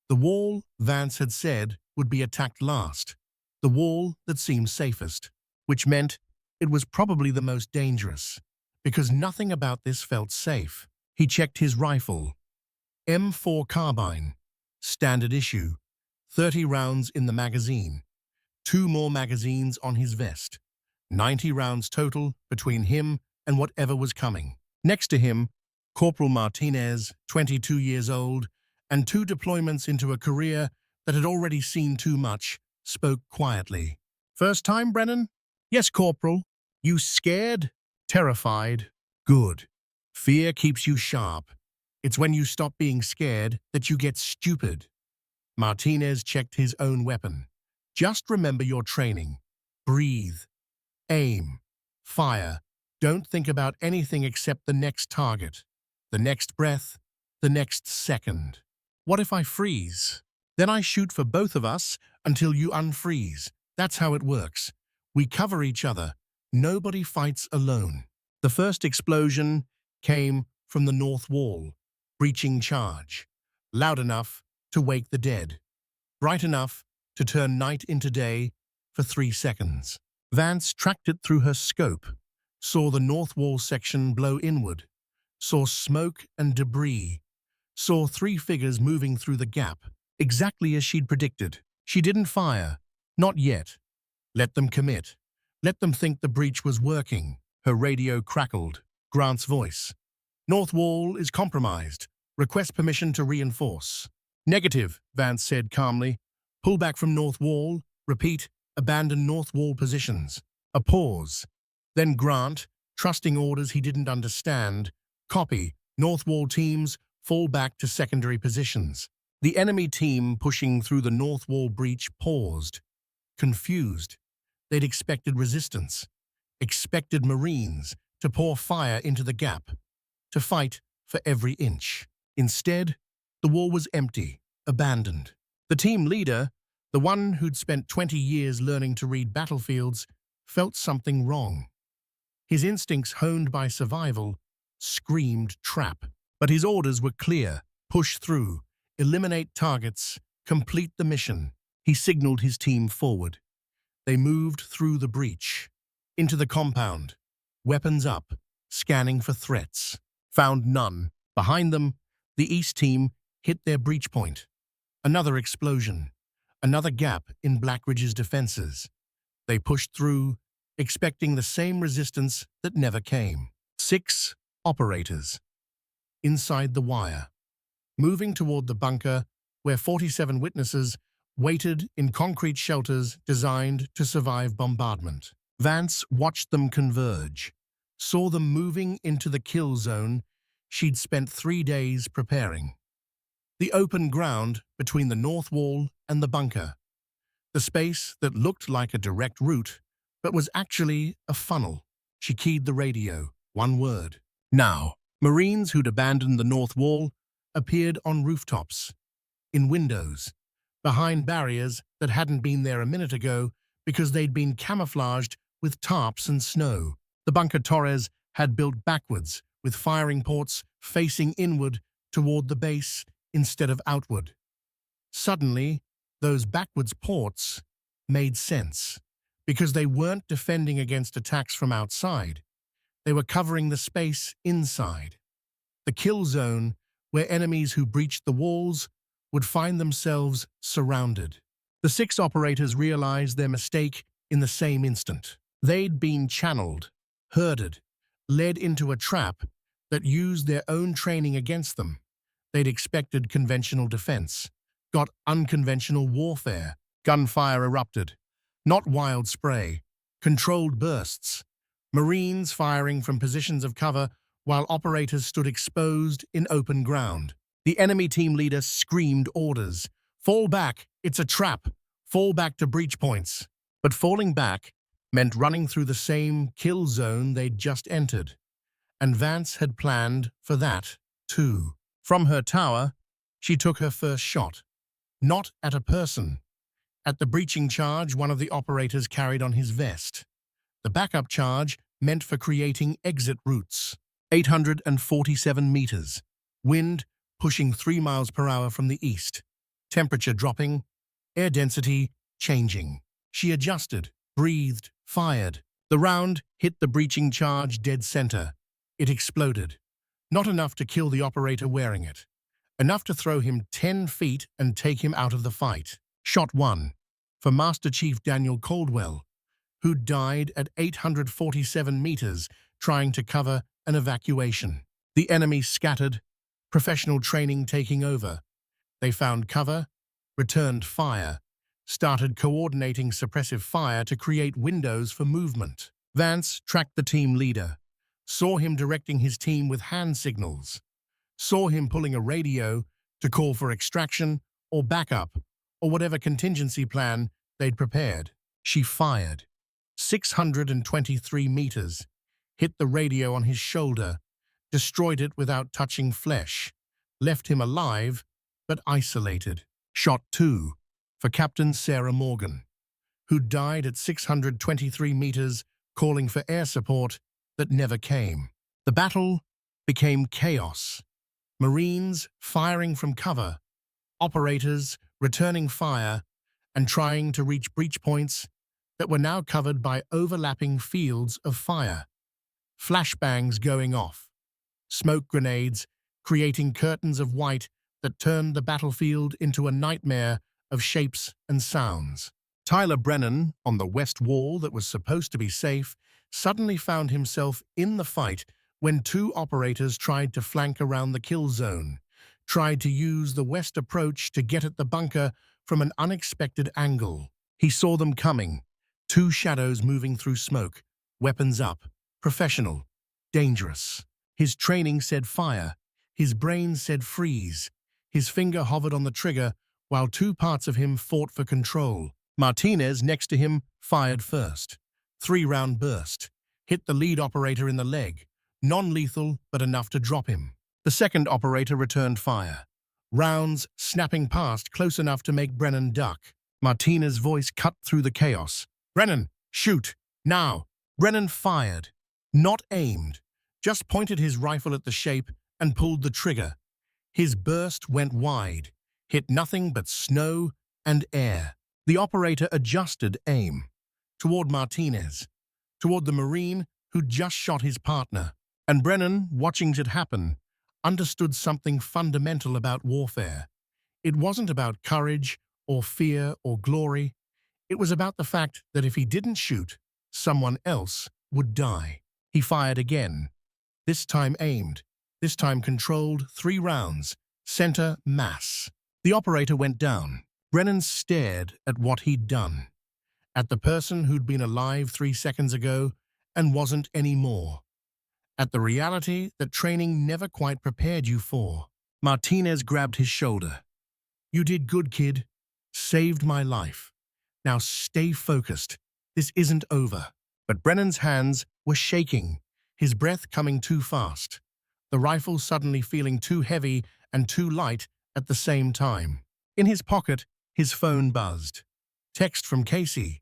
The wall, Vance had said, would be attacked last. The wall that seemed safest, which meant it was probably the most dangerous, because nothing about this felt safe. He checked his rifle. M4 carbine, standard issue, 30 rounds in the magazine, 2 more magazines on his vest, 90 rounds total between him and whatever was coming. Next to him, Corporal Martinez, 22 years old, and 2 deployments into a career that had already seen too much, spoke quietly. "First time, Brennan?" "Yes, Corporal." "You scared?" "Terrified." "Good. Fear keeps you sharp. It's when you stop being scared that you get stupid." Martinez checked his own weapon. "Just remember your training. Breathe. Aim. Fire. Don't think about anything except the next target, the next breath, the next second. What if I freeze? Then I shoot for both of us until you unfreeze. That's how it works. We cover each other. Nobody fights alone." The first explosion came from the north wall, breaching charge, loud enough to wake the dead, bright enough to turn night into day for 3 seconds. Vance tracked it through her scope, saw the north wall section blow inward, saw smoke and debris, saw 3 figures moving through the gap, exactly as she'd predicted. She didn't fire. Not yet. Let them commit. Let them think the breach was working. Her radio crackled. Grant's voice. "North wall is compromised. Request permission to reinforce." "Negative," Vance said calmly. "Pull back from north wall. Repeat, abandon north wall positions." A pause. Then Grant, trusting orders he didn't understand, "Copy. North wall teams, fall back to secondary positions." The enemy team pushing through the north wall breach paused, confused. They'd expected resistance, expected Marines to pour fire into the gap, to fight for every inch. Instead, the wall was empty, abandoned. The team leader, the one who'd spent 20 years learning to read battlefields, felt something wrong. His instincts, honed by survival, screamed trap. But his orders were clear: push through, eliminate targets, complete the mission. He signaled his team forward. They moved through the breach, into the compound, weapons up, scanning for threats. Found none. Behind them, the East team hit their breach point. Another explosion, another gap in Blackridge's defenses. They pushed through, expecting the same resistance that never came. 6 operators. Inside the wire, moving toward the bunker where 47 witnesses waited in concrete shelters designed to survive bombardment. Vance watched them converge, saw them moving into the kill zone she'd spent 3 days preparing. The open ground between the north wall and the bunker. The space that looked like a direct route, but was actually a funnel. She keyed the radio. 1 word. Now. Marines who'd abandoned the north wall appeared on rooftops, in windows, behind barriers that hadn't been there a minute ago because they'd been camouflaged with tarps and snow. The bunker Torres had built backwards, with firing ports facing inward toward the base instead of outward. Suddenly, those backwards ports made sense, because they weren't defending against attacks from outside. They were covering the space inside, the kill zone where enemies who breached the walls would find themselves surrounded. The 6 operators realized their mistake in the same instant. They'd been channeled, herded, led into a trap that used their own training against them. They'd expected conventional defense, got unconventional warfare. Gunfire erupted. Not wild spray, controlled bursts. Marines firing from positions of cover while operators stood exposed in open ground. The enemy team leader screamed orders. "Fall back, it's a trap. Fall back to breach points." But falling back meant running through the same kill zone they'd just entered. And Vance had planned for that, too. From her tower, she took her first shot. Not at a person. At the breaching charge one of the operators carried on his vest. The backup charge meant for creating exit routes. 847 meters. Wind pushing 3 miles per hour from the east. temperature dropping, air density changing. She adjusted, breathed, fired. The round hit the breaching charge dead center. It exploded. Not enough to kill the operator wearing it. Enough to throw him 10 feet and take him out of the fight. Shot 1. For Master Chief Daniel Caldwell, who died at 847 meters trying to cover an evacuation. The enemy scattered, professional training taking over. They found cover, returned fire, started coordinating suppressive fire to create windows for movement. Vance tracked the team leader, saw him directing his team with hand signals, saw him pulling a radio to call for extraction or backup or whatever contingency plan they'd prepared. She fired. 623 meters, hit the radio on his shoulder, destroyed it without touching flesh, left him alive but isolated. Shot 2 for Captain Sarah Morgan, who died at 623 meters calling for air support that never came. The battle became chaos. Marines firing from cover, operators returning fire and trying to reach breach points that were now covered by overlapping fields of fire. Flashbangs going off, smoke grenades creating curtains of white that turned the battlefield into a nightmare of shapes and sounds. Tyler Brennan, on the west wall that was supposed to be safe, suddenly found himself in the fight when 2 operators tried to flank around the kill zone, tried to use the west approach to get at the bunker from an unexpected angle. He saw them coming, 2 shadows moving through smoke, weapons up, professional, dangerous. His training said fire, his brain said freeze. His finger hovered on the trigger while 2 parts of him fought for control. Martinez, next to him, fired first. 3-round burst, hit the lead operator in the leg, non-lethal but enough to drop him. The second operator returned fire, rounds snapping past close enough to make Brennan duck. Martinez's voice cut through the chaos. "Brennan, shoot, now!" Brennan fired, not aimed, just pointed his rifle at the shape and pulled the trigger. His burst went wide, hit nothing but snow and air. The operator adjusted aim, toward Martinez, toward the Marine who'd just shot his partner. And Brennan, watching it happen, understood something fundamental about warfare. It wasn't about courage or fear or glory. It was about the fact that if he didn't shoot, someone else would die. He fired again, this time aimed, this time controlled, 3 rounds, center mass. The operator went down. Brennan stared at what he'd done, at the person who'd been alive 3 seconds ago and wasn't anymore, at the reality that training never quite prepared you for. Martinez grabbed his shoulder. "You did good, kid. Saved my life. Now stay focused. This isn't over." But Brennan's hands were shaking, his breath coming too fast, the rifle suddenly feeling too heavy and too light at the same time. In his pocket, his phone buzzed. Text from Casey,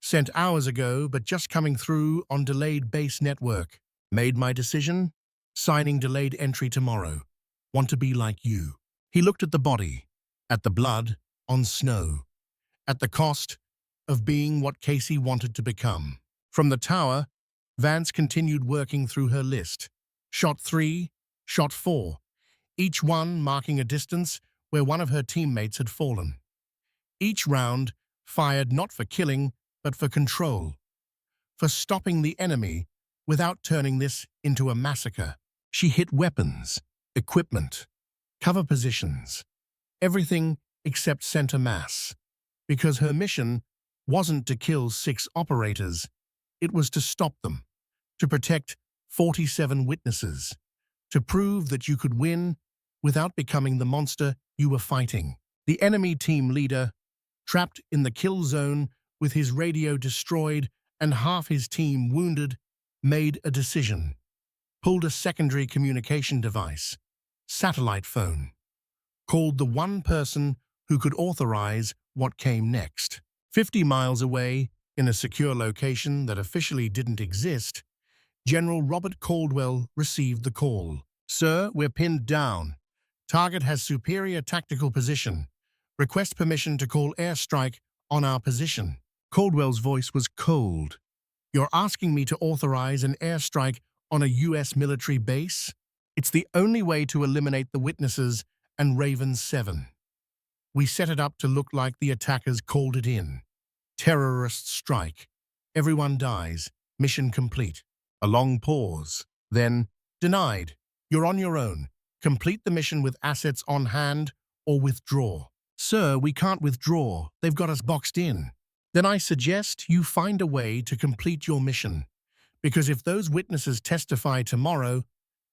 sent hours ago but just coming through on delayed base network. "Made my decision. Signing delayed entry tomorrow. Want to be like you." He looked at the body, at the blood on snow, at the cost of being what Casey wanted to become. From the tower, Vance continued working through her list. Shot 3, shot 4, each one marking a distance where one of her teammates had fallen. Each round fired not for killing, but for control, for stopping the enemy without turning this into a massacre. She hit weapons, equipment, cover positions, everything except center mass, because her mission wasn't to kill 6 operators, it was to stop them, to protect 47 witnesses, to prove that you could win without becoming the monster you were fighting. The enemy team leader, trapped in the kill zone with his radio destroyed and half his team wounded, made a decision, pulled a secondary communication device, satellite phone, called the one person who could authorize what came next. 50 miles away, in a secure location that officially didn't exist, General Robert Caldwell received the call. "Sir, we're pinned down. Target has superior tactical position. Request permission to call airstrike on our position. Caldwell's voice was cold. You're asking me to authorize an airstrike on a U.S. military base? It's the only way to eliminate the witnesses and Raven 7. We set it up to look like the attackers called it in. Terrorist strike. Everyone dies. Mission complete. A long pause. Then, denied. You're on your own. Complete the mission with assets on hand or withdraw. Sir, we can't withdraw. They've got us boxed in. Then I suggest you find a way to complete your mission. Because if those witnesses testify tomorrow,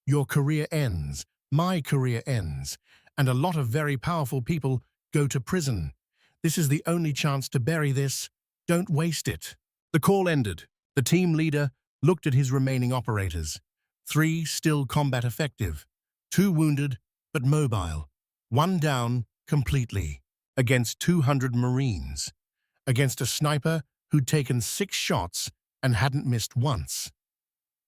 your career ends, my career ends, and a lot of very powerful people go to prison. This is the only chance to bury this. Don't waste it. The call ended. The team leader looked at his remaining operators. 3 still combat effective. 2 wounded, but mobile. 1 down completely. Against 200 Marines. Against a sniper who'd taken 6 shots and hadn't missed once.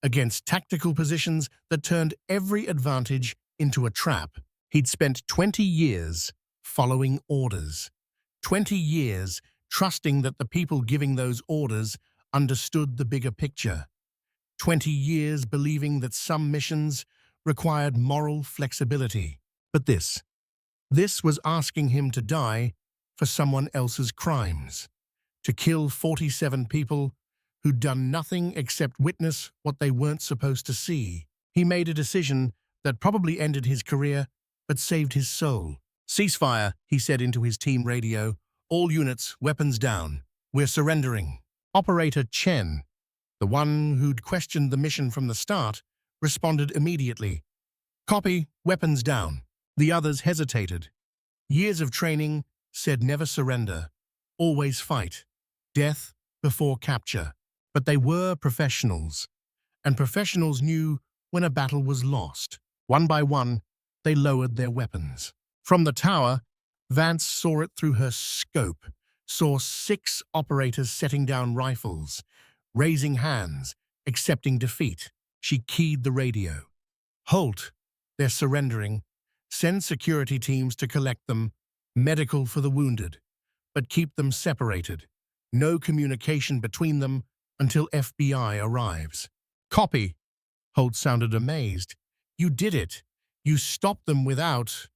Against tactical positions that turned every advantage into a trap. He'd spent 20 years following orders. 20 years trusting that the people giving those orders understood the bigger picture. 20 years believing that some missions required moral flexibility. But this was asking him to die for someone else's crimes. To kill 47 people who'd done nothing except witness what they weren't supposed to see. He made a decision that probably ended his career, but saved his soul. Ceasefire, he said into his team radio. All units, weapons down. We're surrendering. Operator Chen, the one who'd questioned the mission from the start, responded immediately. Copy, weapons down. The others hesitated. Years of training said never surrender. Always fight. Death before capture. But they were professionals. And professionals knew when a battle was lost. One by one, they lowered their weapons. From the tower, Vance saw it through her scope, saw 6 operators setting down rifles, raising hands, accepting defeat. She keyed the radio. Halt! They're surrendering. Send security teams to collect them. Medical for the wounded. But keep them separated. No communication between them until FBI arrives. Copy. Holt sounded amazed. You did it. You stopped them without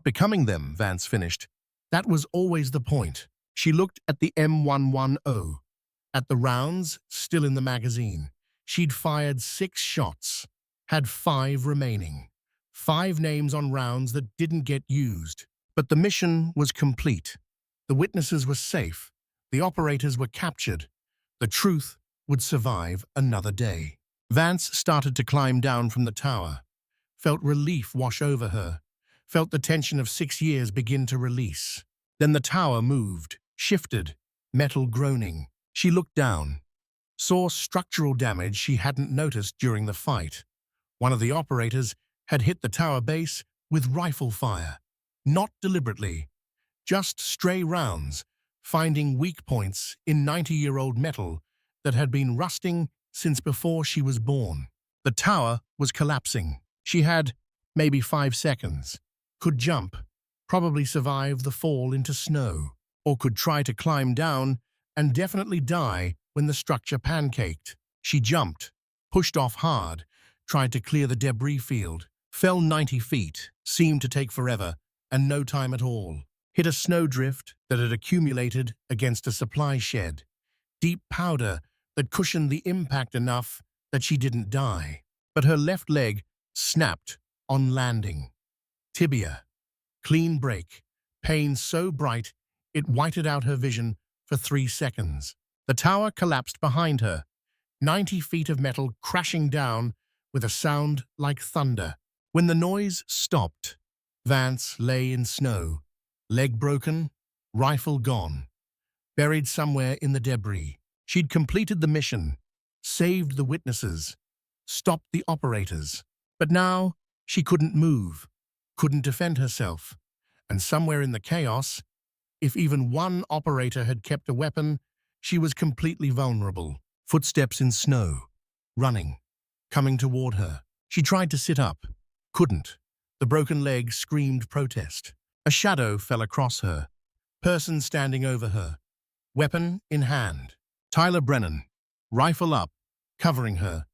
becoming them, Vance finished. That was always the point. She looked at the M110, at the rounds still in the magazine. She'd fired 6 shots, had 5 remaining. 5 names on rounds that didn't get used. But the mission was complete. The witnesses were safe. The operators were captured. The truth would survive another day. Vance started to climb down from the tower. Felt relief wash over her. Felt the tension of 6 years begin to release. Then the tower moved, shifted, metal groaning. She looked down. Saw structural damage she hadn't noticed during the fight. One of the operators had hit the tower base with rifle fire. Not deliberately. Just stray rounds, finding weak points in 90-year-old metal that had been rusting since before she was born. The tower was collapsing. She had maybe 5 seconds. Could jump, probably survive the fall into snow, or could try to climb down and definitely die when the structure pancaked. She jumped, pushed off hard, tried to clear the debris field, fell 90 feet, seemed to take forever, and no time at all. Hit a snowdrift that had accumulated against a supply shed. Deep powder that cushioned the impact enough that she didn't die. But her left leg snapped on landing. Tibia. Clean break. Pain so bright it whited out her vision for 3 seconds. The tower collapsed behind her, 90 feet of metal crashing down with a sound like thunder. When the noise stopped, Vance lay in snow, leg broken, rifle gone, buried somewhere in the debris. She'd completed the mission, saved the witnesses, stopped the operators. But now she couldn't move, couldn't defend herself. And somewhere in the chaos, if even one operator had kept a weapon, she was completely vulnerable. Footsteps in snow, running, coming toward her. She tried to sit up, couldn't. The broken leg screamed protest. A shadow fell across her, Person standing over her, weapon in hand. Tyler Brennan, rifle up, covering her,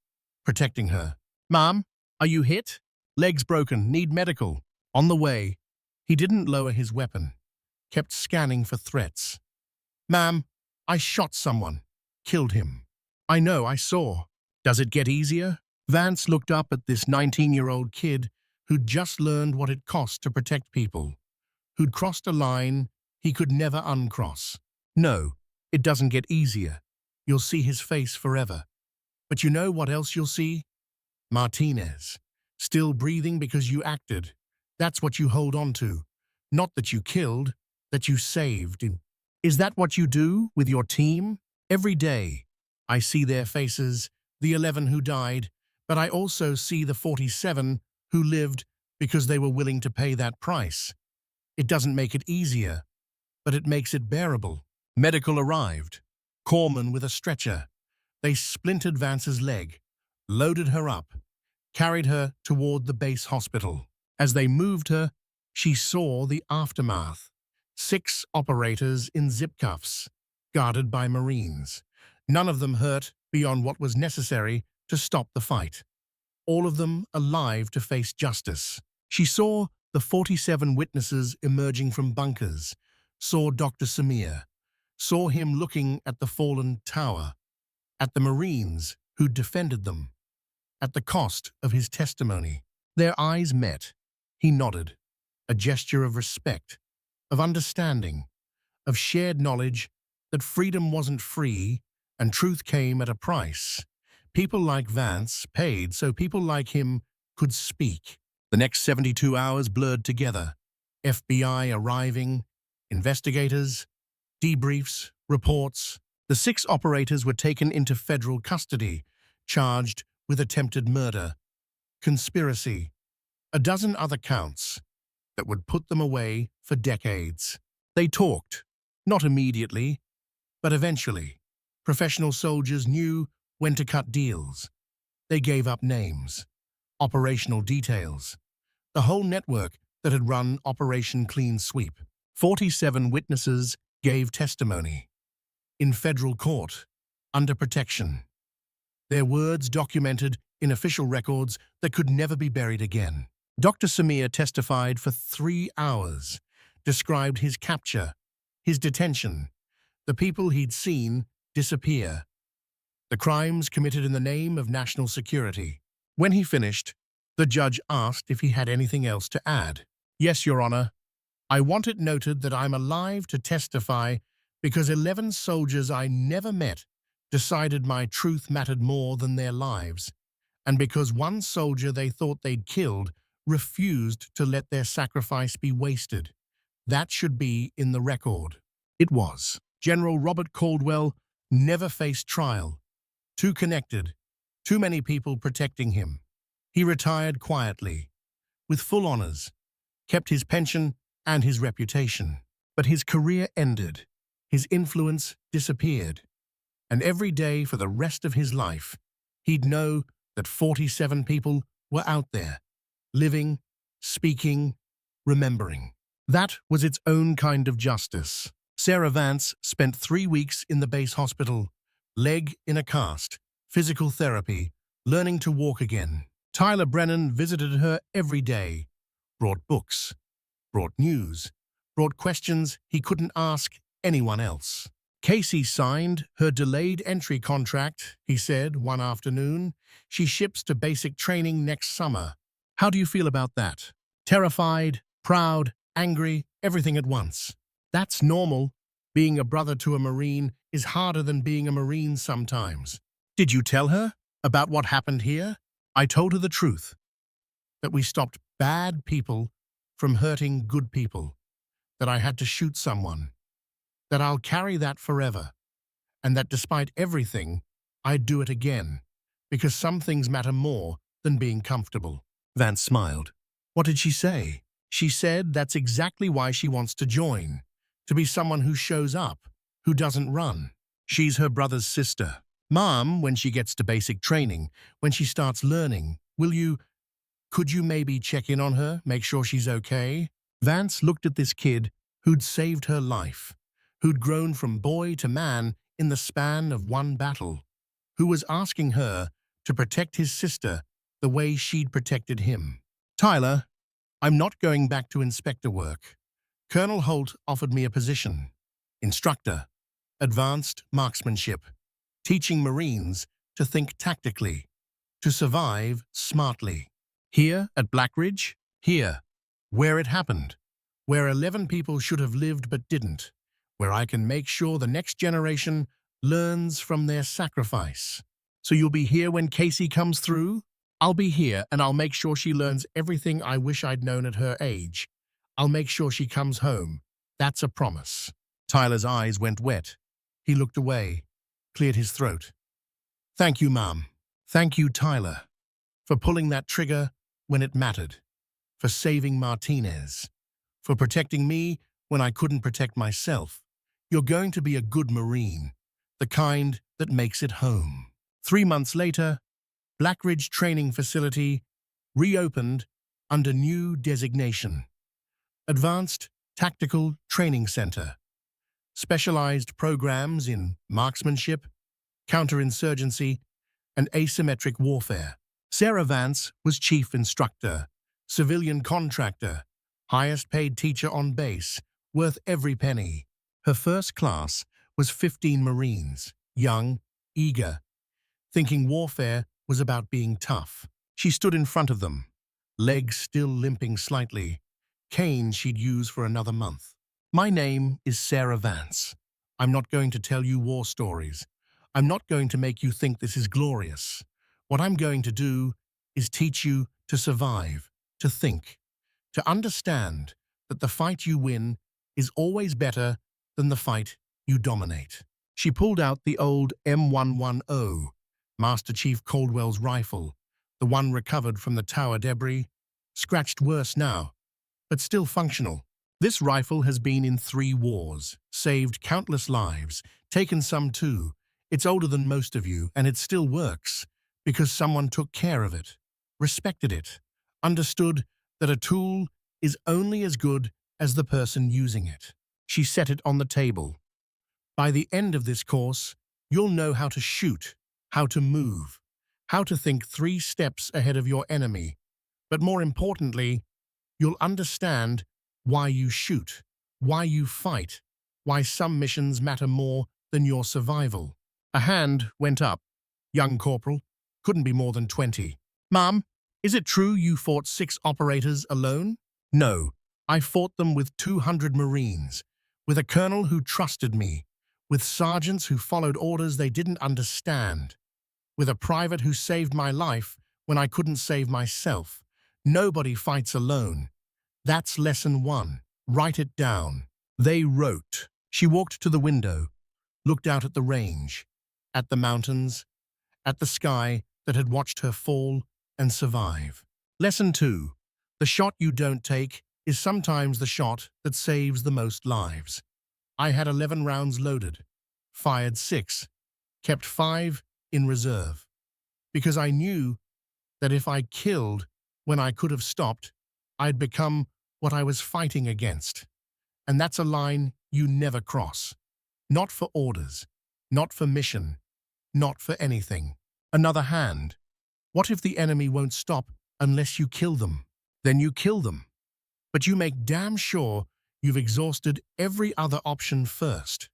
protecting her. Mom, are you hit? Legs broken, need medical. On the way, he didn't lower his weapon, kept scanning for threats. Ma'am, I shot someone, killed him. I know, I saw. Does it get easier? Vance looked up at this 19-year-old kid who'd just learned what it cost to protect people, who'd crossed a line he could never uncross. No, it doesn't get easier. You'll see his face forever. But you know what else you'll see? Martinez, still breathing because you acted. That's what you hold on to. Not that you killed, that you saved. Is that what you do with your team? Every day, I see their faces, the 11 who died, but I also see the 47 who lived because they were willing to pay that price. It doesn't make it easier, but it makes it bearable. Medical arrived. Corpsman with a stretcher. They splintered Vance's leg, loaded her up, carried her toward the base hospital. As they moved her, she saw the aftermath. 6 operators in zip cuffs, guarded by Marines. None of them hurt beyond what was necessary to stop the fight. All of them alive to face justice. She saw the 47 witnesses emerging from bunkers, saw Dr. Samir, saw him looking at the fallen tower, at the Marines who defended them, at the cost of his testimony. Their eyes met. He nodded, a gesture of respect, of understanding, of shared knowledge that freedom wasn't free and truth came at a price. People like Vance paid so people like him could speak. The next 72 hours blurred together. FBI arriving, investigators, debriefs, reports. The 6 operators were taken into federal custody, charged with attempted murder, conspiracy, a dozen other counts that would put them away for decades. They talked, not immediately, but eventually. Professional soldiers knew when to cut deals. They gave up names, operational details, the whole network that had run Operation Clean Sweep. 47 witnesses gave testimony in federal court, under protection. Their words documented in official records that could never be buried again. Dr. Samir testified for 3 hours, described his capture, his detention, the people he'd seen disappear, the crimes committed in the name of national security. When he finished, the judge asked if he had anything else to add. Yes, Your Honor. I want it noted that I'm alive to testify because 11 soldiers I never met decided my truth mattered more than their lives, and because one soldier they thought they'd killed refused to let their sacrifice be wasted. That should be in the record. It was. General Robert Caldwell never faced trial. Too connected, too many people protecting him. He retired quietly, with full honors, kept his pension and his reputation. But his career ended, his influence disappeared, and every day for the rest of his life, he'd know that 47 people were out there, living, speaking, remembering. That was its own kind of justice. Sarah Vance spent 3 weeks in the base hospital, leg in a cast, physical therapy, learning to walk again. Tyler Brennan visited her every day, brought books, brought news, brought questions he couldn't ask anyone else. Casey signed her delayed entry contract, he said one afternoon. She ships to basic training next summer. How do you feel about that? Terrified, proud, angry, everything at once. That's normal. Being a brother to a Marine is harder than being a Marine sometimes. Did you tell her about what happened here? I told her the truth, that we stopped bad people from hurting good people, that I had to shoot someone, that I'll carry that forever, and that despite everything, I'd do it again, because some things matter more than being comfortable. Vance smiled. What did she say? She said that's exactly why she wants to join, to be someone who shows up, who doesn't run. She's her brother's sister. Mom, when she gets to basic training, when she starts learning, could you maybe check in on her, make sure she's okay? Vance looked at this kid who'd saved her life, who'd grown from boy to man in the span of one battle, who was asking her to protect his sister the way she'd protected him. Tyler, I'm not going back to inspector work. Colonel Holt offered me a position. Instructor, advanced marksmanship, teaching Marines to think tactically, to survive smartly. Here at Blackridge, here, where it happened, where 11 people should have lived but didn't, where I can make sure the next generation learns from their sacrifice. So you'll be here when Casey comes through? I'll be here and I'll make sure she learns everything I wish I'd known at her age. I'll make sure she comes home. That's a promise. Tyler's eyes went wet. He looked away, cleared his throat. Thank you, Mom. Thank you, Tyler, for pulling that trigger when it mattered, for saving Martinez, for protecting me when I couldn't protect myself. You're going to be a good Marine, the kind that makes it home. 3 months later, Blackridge Training Facility reopened under new designation. Advanced Tactical Training Center. Specialized programs in marksmanship, counterinsurgency, and asymmetric warfare. Sarah Vance was chief instructor, civilian contractor, highest paid teacher on base, worth every penny. Her first class was 15 Marines, young, eager, thinking warfare was about being tough. She stood in front of them, legs still limping slightly, cane she'd use for another month. My name is Sarah Vance. I'm not going to tell you war stories. I'm not going to make you think this is glorious. What I'm going to do is teach you to survive, to think, to understand that the fight you win is always better than the fight you dominate. She pulled out the old M110, Master Chief Caldwell's rifle, the one recovered from the tower debris, scratched worse now, but still functional. This rifle has been in 3 wars, saved countless lives, taken some too. It's older than most of you, and it still works, because someone took care of it, respected it, understood that a tool is only as good as the person using it. She set it on the table. By the end of this course, you'll know how to shoot, how to move, how to think 3 steps ahead of your enemy, but more importantly, you'll understand why you shoot, why you fight, why some missions matter more than your survival. A hand went up. Young corporal, couldn't be more than 20. Mom, is it true you fought 6 operators alone? No, I fought them with 200 Marines, with a colonel who trusted me, with sergeants who followed orders they didn't understand, with a private who saved my life when I couldn't save myself. Nobody fights alone. That's lesson 1. Write it down. They wrote. She walked to the window, looked out at the range, at the mountains, at the sky that had watched her fall and survive. Lesson 2. The shot you don't take is sometimes the shot that saves the most lives. I had 11 rounds loaded, fired 6, kept 5 in reserve, because I knew that if I killed when I could have stopped, I'd become what I was fighting against. And that's a line you never cross. Not for orders, not for mission, not for anything. Another hand. What if the enemy won't stop unless you kill them? Then you kill them. But you make damn sure you've exhausted every other option first.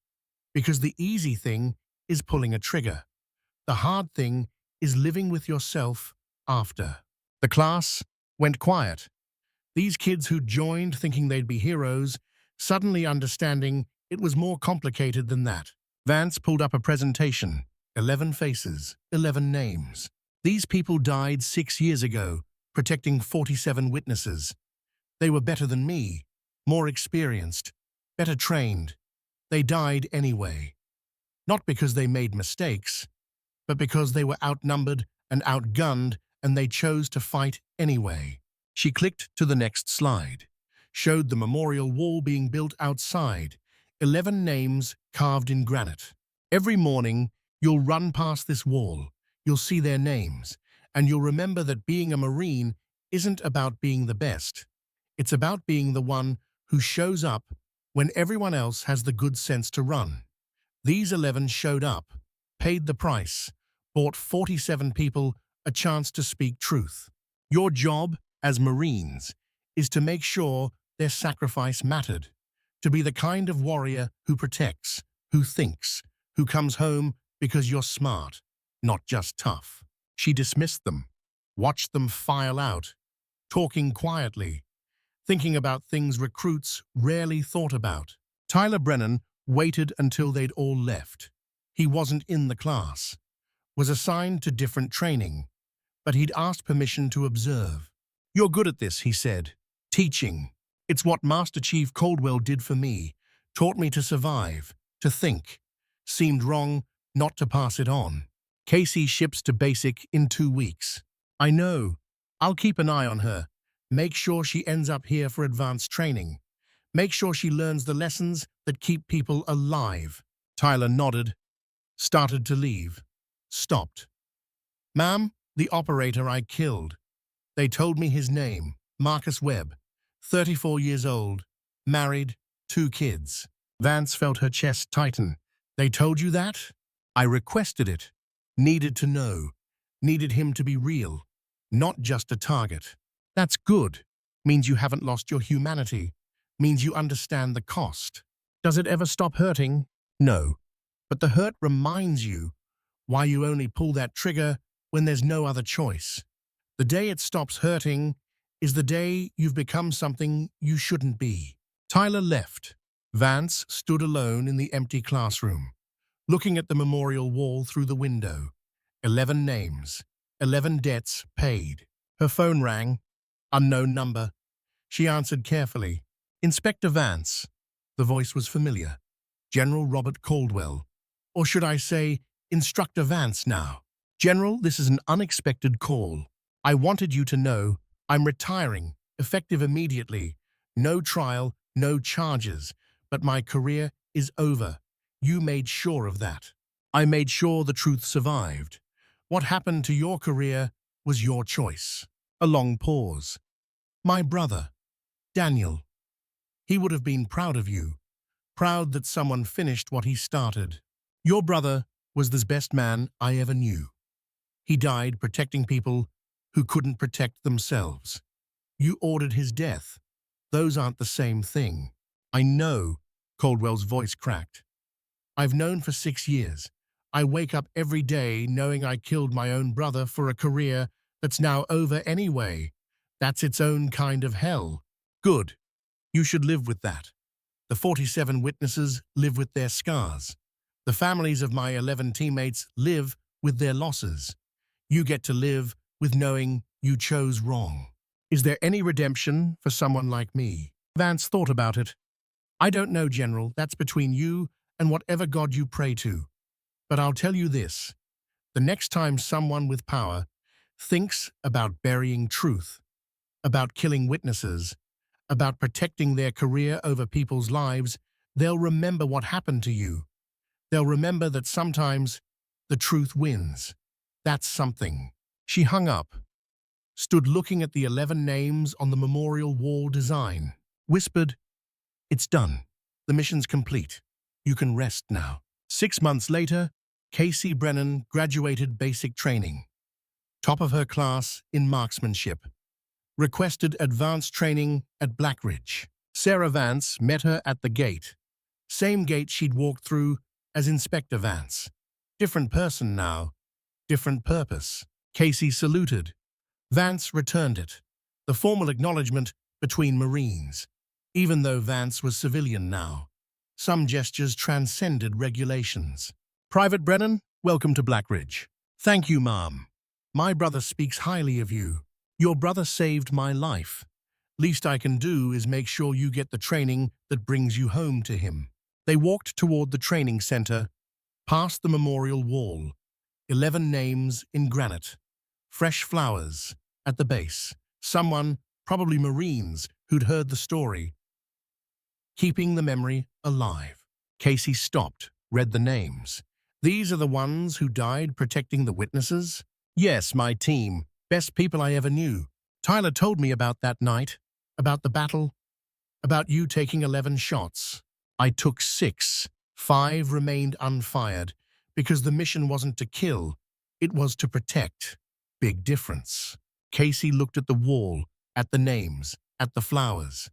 Because the easy thing is pulling a trigger. The hard thing is living with yourself after. The class went quiet. These kids who joined thinking they'd be heroes, suddenly understanding it was more complicated than that. Vance pulled up a presentation. 11 faces, 11 names. These people died 6 years ago, protecting 47 witnesses. They were better than me, more experienced, better trained. They died anyway. Not because they made mistakes, but because they were outnumbered and outgunned, and they chose to fight anyway. She clicked to the next slide, showed the memorial wall being built outside, 11 names carved in granite. Every morning, you'll run past this wall, you'll see their names, and you'll remember that being a Marine isn't about being the best. It's about being the one who shows up when everyone else has the good sense to run. These 11 showed up, paid the price, bought 47 people a chance to speak truth. Your job, as Marines, is to make sure their sacrifice mattered, to be the kind of warrior who protects, who thinks, who comes home because you're smart, not just tough. She dismissed them, watched them file out, talking quietly, thinking about things recruits rarely thought about. Tyler Brennan waited until they'd all left. He wasn't in the class, was assigned to different training, but he'd asked permission to observe. "You're good at this," he said. "Teaching. It's what Master Chief Caldwell did for me, taught me to survive, to think. Seemed wrong not to pass it on. Casey ships to basic in 2 weeks. I know. I'll keep an eye on her. Make sure she ends up here for advanced training. Make sure she learns the lessons that keep people alive." Tyler nodded, started to leave, stopped. "Ma'am, the operator I killed. They told me his name, Marcus Webb, 34 years old, married, 2 kids. Vance felt her chest tighten. "They told you that?" "I requested it. Needed to know. Needed him to be real, not just a target." "That's good. Means you haven't lost your humanity. Means you understand the cost. Does it ever stop hurting?" "No. But the hurt reminds you why you only pull that trigger when there's no other choice. The day it stops hurting is the day you've become something you shouldn't be." Tyler left. Vance stood alone in the empty classroom, looking at the memorial wall through the window. 11 names, 11 debts paid. Her phone rang. Unknown number. She answered carefully. "Inspector Vance." The voice was familiar. "General Robert Caldwell. Or should I say, Instructor Vance now?" "General, this is an unexpected call. I wanted you to know I'm retiring, effective immediately. No trial, no charges, but my career is over. You made sure of that. I made sure the truth survived. What happened to your career was your choice." A long pause. "My brother, Daniel. He would have been proud of you, proud that someone finished what he started. Your brother was the best man I ever knew. He died protecting people who couldn't protect themselves. You ordered his death. Those aren't the same thing." "I know," Caldwell's voice cracked. "I've known for 6 years. I wake up every day knowing I killed my own brother for a career that's now over anyway. That's its own kind of hell. Good. You should live with that. The 47 witnesses live with their scars. The families of my 11 teammates live with their losses. You get to live with knowing you chose wrong. Is there any redemption for someone like me?" Vance thought about it. "I don't know, General. That's between you and whatever God you pray to. But I'll tell you this. The next time someone with power thinks about burying truth, about killing witnesses, about protecting their career over people's lives, they'll remember what happened to you. They'll remember that sometimes the truth wins. That's something." She hung up, stood looking at the 11 names on the memorial wall design, whispered, "It's done. The mission's complete. You can rest now." 6 months later, Casey Brennan graduated basic training. Top of her class in marksmanship. Requested advanced training at Blackridge. Sarah Vance met her at the gate. Same gate she'd walked through as Inspector Vance. Different person now, different purpose. Casey saluted. Vance returned it. The formal acknowledgement between Marines. Even though Vance was civilian now, some gestures transcended regulations. "Private Brennan, welcome to Blackridge." "Thank you, Ma'am. My brother speaks highly of you. Your brother saved my life. Least I can do is make sure you get the training that brings you home to him." They walked toward the training center, past the memorial wall. 11 names in granite. Fresh flowers at the base. Someone, probably Marines, who'd heard the story. Keeping the memory alive. Casey stopped, read the names. "These are the ones who died protecting the witnesses?" "Yes, my team. Best people I ever knew. Tyler told me about that night, about the battle, about you taking 11 shots. I took 6. 5 remained unfired because the mission wasn't to kill, it was to protect. Big difference. Casey looked at the wall, at the names, at the flowers.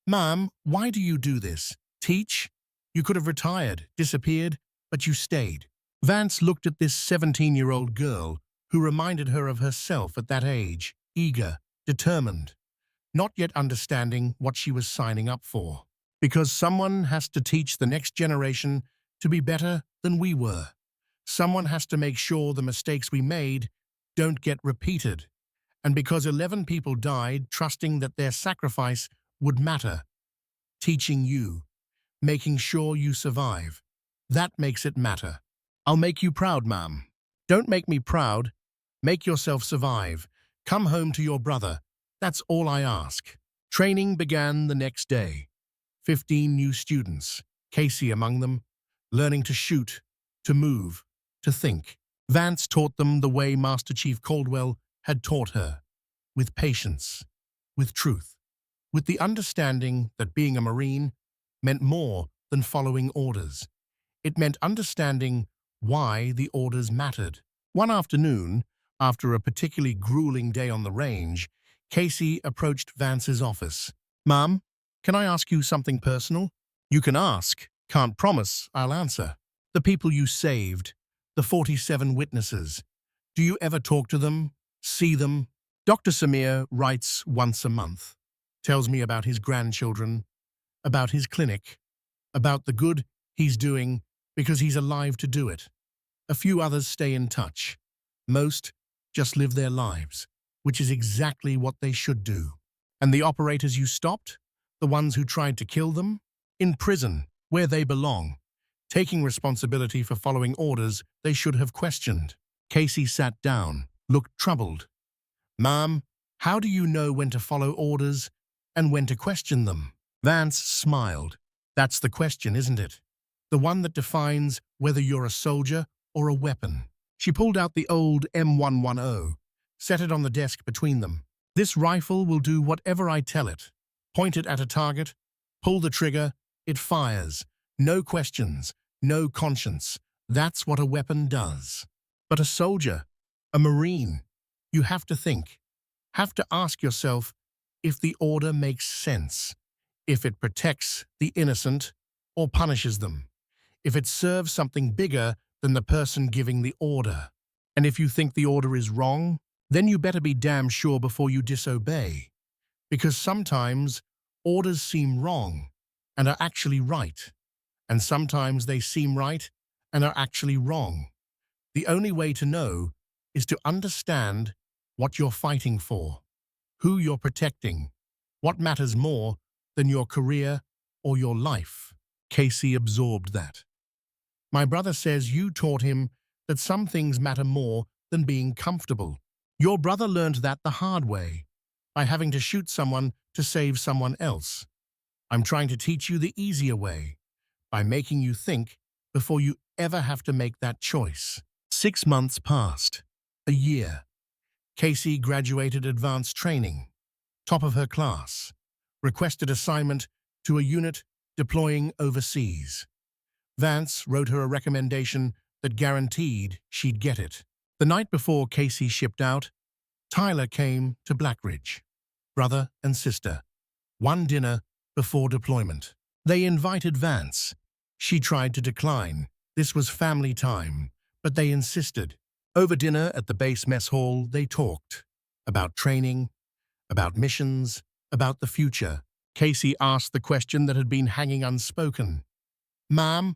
Ma'am, why do you do this? Teach? You could have retired, disappeared, but you stayed. Vance looked at this 17-year-old girl who reminded her of herself at that age, eager, determined, not yet understanding what she was signing up for. Because someone has to teach the next generation to be better than we were. Someone has to make sure the mistakes we made don't get repeated. And because 11 people died trusting that their sacrifice would matter. Teaching you, making sure you survive. That makes it matter. I'll make you proud, ma'am. Don't make me proud. Make yourself survive. Come home to your brother. That's all I ask. Training began the next day. 15 new students, Casey among them, learning to shoot, to move, to think. Vance taught them the way Master Chief Caldwell had taught her, with patience, with truth, with the understanding that being a Marine meant more than following orders. It meant understanding why the orders mattered. One afternoon, after a particularly grueling day on the range, Casey approached Vance's office. Ma'am, can I ask you something personal? You can ask. Can't promise I'll answer. The people you saved, the 47 witnesses. Do you ever talk to them? See them? Dr. Samir writes once a month. Tells me about his grandchildren, about his clinic, about the good he's doing because he's alive to do it. A few others stay in touch. Most just live their lives, which is exactly what they should do. And the operators you stopped? The ones who tried to kill them? In prison, where they belong, taking responsibility for following orders they should have questioned. Casey sat down, looked troubled. Ma'am, how do you know when to follow orders and when to question them? Vance smiled. That's the question, isn't it? The one that defines whether you're a soldier or a weapon. She pulled out the old M110, set it on the desk between them. This rifle will do whatever I tell it. Point it at a target, pull the trigger, it fires. No questions, no conscience. That's what a weapon does. But a soldier, a Marine, you have to think, have to ask yourself if the order makes sense, if it protects the innocent or punishes them, if it serves something bigger than the person giving the order. And if you think the order is wrong, then you better be damn sure before you disobey. Because sometimes orders seem wrong and are actually right, and sometimes they seem right and are actually wrong. The only way to know is to understand what you're fighting for, who you're protecting, what matters more than your career or your life. Casey absorbed that. My brother says you taught him that some things matter more than being comfortable. Your brother learned that the hard way, by having to shoot someone to save someone else. I'm trying to teach you the easier way, by making you think before you ever have to make that choice. 6 months passed. A year. Casey graduated advanced training, top of her class, requested assignment to a unit deploying overseas. Vance wrote her a recommendation that guaranteed she'd get it. The night before Casey shipped out, Tyler came to Blackridge. Brother and sister. One dinner before deployment. They invited Vance. She tried to decline. This was family time, but they insisted. Over dinner at the base mess hall, they talked. About training, about missions, about the future. Casey asked the question that had been hanging unspoken. Ma'am,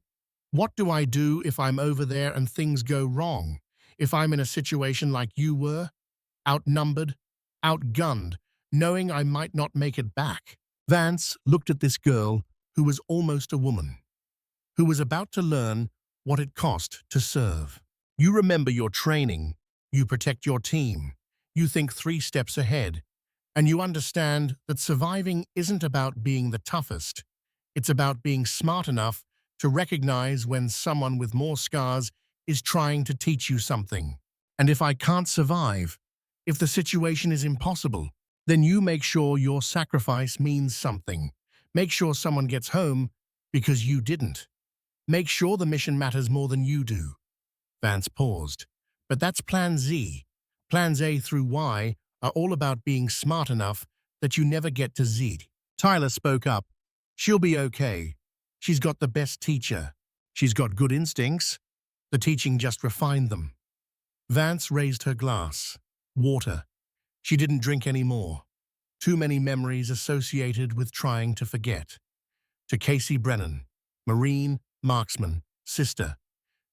what do I do if I'm over there and things go wrong? If I'm in a situation like you were? Outnumbered, outgunned, knowing I might not make it back. Vance looked at this girl who was almost a woman, who was about to learn what it cost to serve. You remember your training, you protect your team, you think 3 steps ahead, and you understand that surviving isn't about being the toughest. It's about being smart enough to recognize when someone with more scars is trying to teach you something. And if I can't survive, if the situation is impossible, then you make sure your sacrifice means something. Make sure someone gets home Because you didn't. Make sure the mission matters more than you do. Vance paused. But that's Plan Z. Plans A through Y are all about being smart enough that you never get to Z. Tyler spoke up. She'll be okay. She's got the best teacher. She's got good instincts. The teaching just refined them. Vance raised her glass. Water. She didn't drink any more. Too many memories associated with trying to forget. To Casey Brennan, Marine, marksman, sister,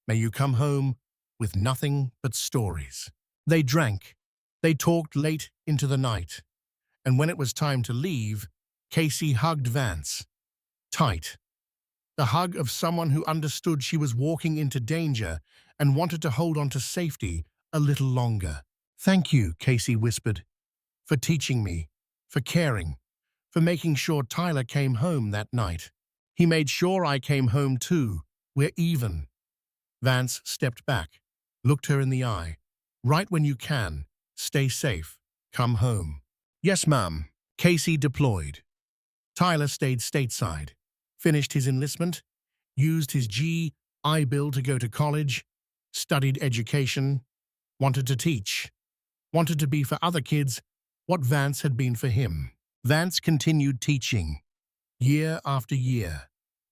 may you come home with nothing but stories. They drank. They talked late into the night. And when it was time to leave, Casey hugged Vance. Tight. The hug of someone who understood she was walking into danger and wanted to hold on to safety a little longer. Thank you, Casey whispered, for teaching me, for caring, for making sure Tyler came home that night. He made sure I came home too. We're even. Vance stepped back, looked her in the eye. Right when you can. Stay safe. Come home. Yes, ma'am. Casey deployed. Tyler stayed stateside, finished his enlistment, used his GI Bill to go to college, studied education, wanted to teach, wanted to be for other kids what Vance had been for him. Vance continued teaching, year after year,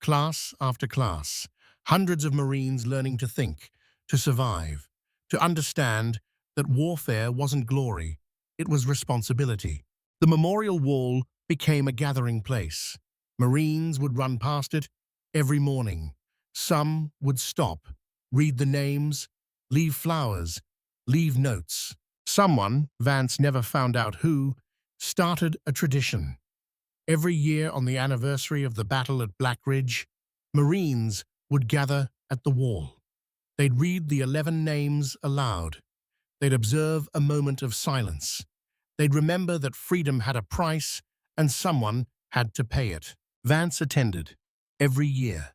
class after class, hundreds of Marines learning to think, to survive, to understand that warfare wasn't glory, it was responsibility. The memorial wall became a gathering place. Marines would run past it every morning. Some would stop, read the names, leave flowers, leave notes. Someone, Vance never found out who, started a tradition. Every year on the anniversary of the battle at Black Ridge, Marines would gather at the wall. They'd read the 11 names aloud. They'd observe a moment of silence. They'd remember that freedom had a price and someone had to pay it. Vance attended, every year,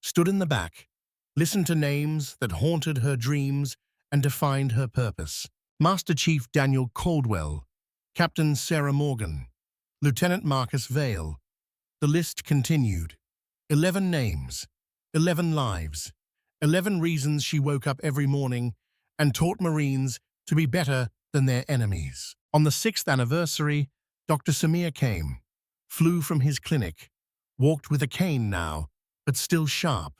stood in the back, listened to names that haunted her dreams and defined her purpose. Master Chief Daniel Caldwell, Captain Sarah Morgan, Lieutenant Marcus Vale. The list continued. 11 names, 11 lives, 11 reasons she woke up every morning and taught Marines to be better than their enemies. On the 6th anniversary, Dr. Samir came, flew from his clinic, walked with a cane now, but still sharp,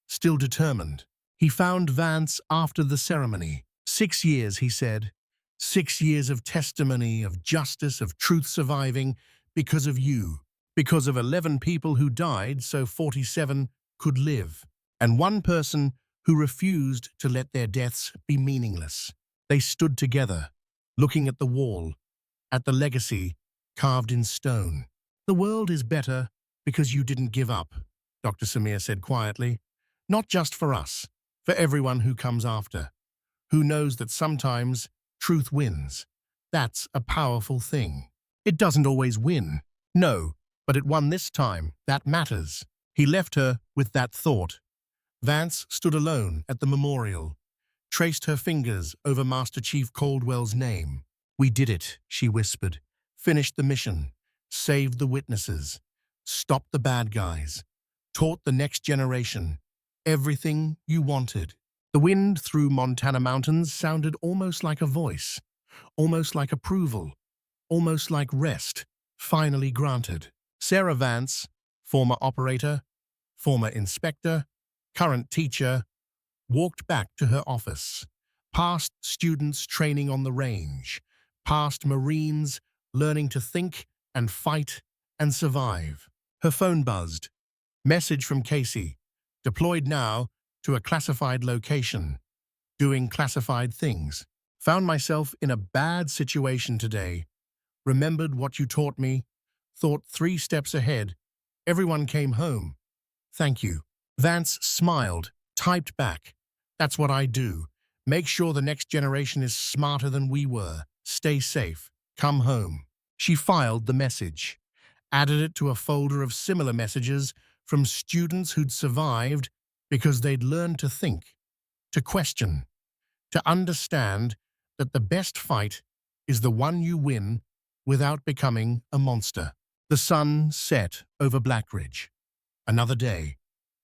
still determined. He found Vance after the ceremony. 6 years, he said. 6 years of testimony, of justice, of truth surviving because of you. Because of 11 people who died so 47 could live. And one person who refused to let their deaths be meaningless. They stood together, looking at the wall, at the legacy carved in stone. The world is better because you didn't give up, Dr. Samir said quietly. Not just for us, for everyone who comes after, who knows that sometimes truth wins. That's a powerful thing. It doesn't always win. No, but it won this time. That matters. He left her with that thought. Vance stood alone at the memorial, traced her fingers over Master Chief Caldwell's name. We did it, she whispered. Finished the mission, saved the witnesses, stopped the bad guys, taught the next generation everything you wanted. The wind through Montana mountains sounded almost like a voice, almost like approval, almost like rest, finally granted. Sarah Vance, former operator, former inspector, current teacher, walked back to her office, past students training on the range, past Marines learning to think and fight and survive. Her phone buzzed. Message from Casey, deployed now to a classified location, doing classified things. Found myself in a bad situation today. Remembered what you taught me, thought 3 steps ahead. Everyone came home. Thank you. Vance smiled, typed back. That's what I do. Make sure the next generation is smarter than we were. Stay safe. Come home. She filed the message, added it to a folder of similar messages from students who'd survived because they'd learned to think, to question, to understand that the best fight is the one you win without becoming a monster. The sun set over Black Ridge. Another day,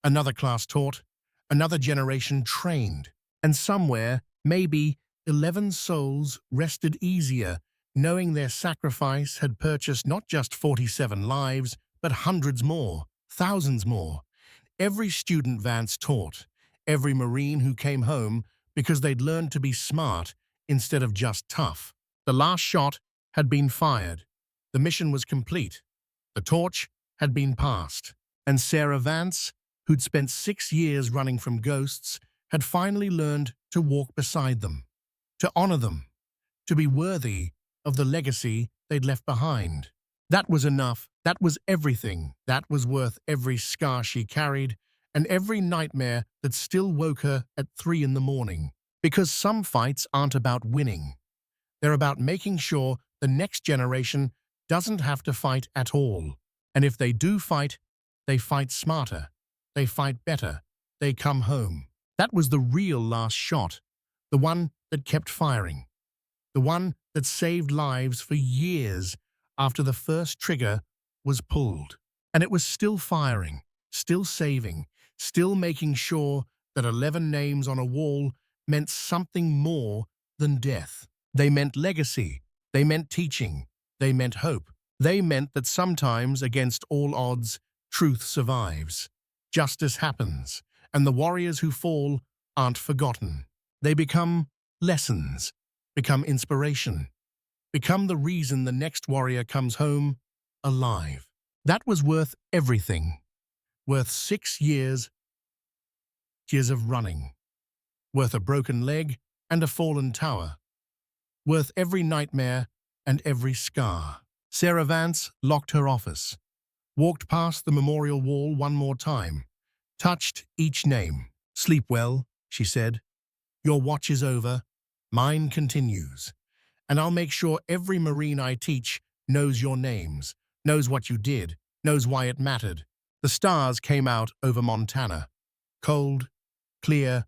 another class taught, another generation trained, and somewhere, maybe, 11 souls rested easier, knowing their sacrifice had purchased not just 47 lives, but hundreds more, thousands more. Every student Vance taught, every Marine who came home because they'd learned to be smart instead of just tough. The last shot had been fired. The mission was complete. The torch had been passed. And Sarah Vance, who'd spent 6 years running from ghosts, had finally learned to walk beside them, to honor them, to be worthy of the legacy they'd left behind. That was enough. That was everything. That was worth every scar she carried and every nightmare that still woke her at 3 in the morning. Because some fights aren't about winning. They're about making sure the next generation doesn't have to fight at all. And if they do fight, they fight smarter. They fight better. They come home. That was the real last shot. The one that kept firing. The one that saved lives for years after the first trigger was pulled. And it was still firing, still saving, still making sure that 11 names on a wall meant something more than death. They meant legacy. They meant teaching. They meant hope. They meant that sometimes, against all odds, truth survives. Justice happens, and the warriors who fall aren't forgotten. They become lessons, become inspiration, become the reason the next warrior comes home alive. That was worth everything. Worth 6 years of running. Worth a broken leg and a fallen tower. Worth every nightmare and every scar. Sarah Vance locked her office, walked past the memorial wall one more time, touched each name. "Sleep well," she said. "Your watch is over. Mine continues. And I'll make sure every Marine I teach knows your names, knows what you did, knows why it mattered." The stars came out over Montana. Cold, clear,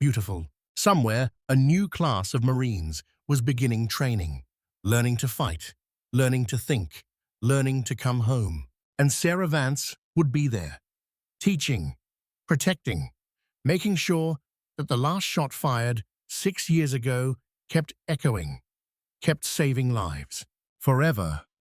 beautiful. Somewhere, a new class of Marines was beginning training, learning to fight, learning to think, learning to come home. And Sarah Vance would be there, teaching, protecting, making sure that the last shot fired 6 years ago kept echoing, kept saving lives. Forever.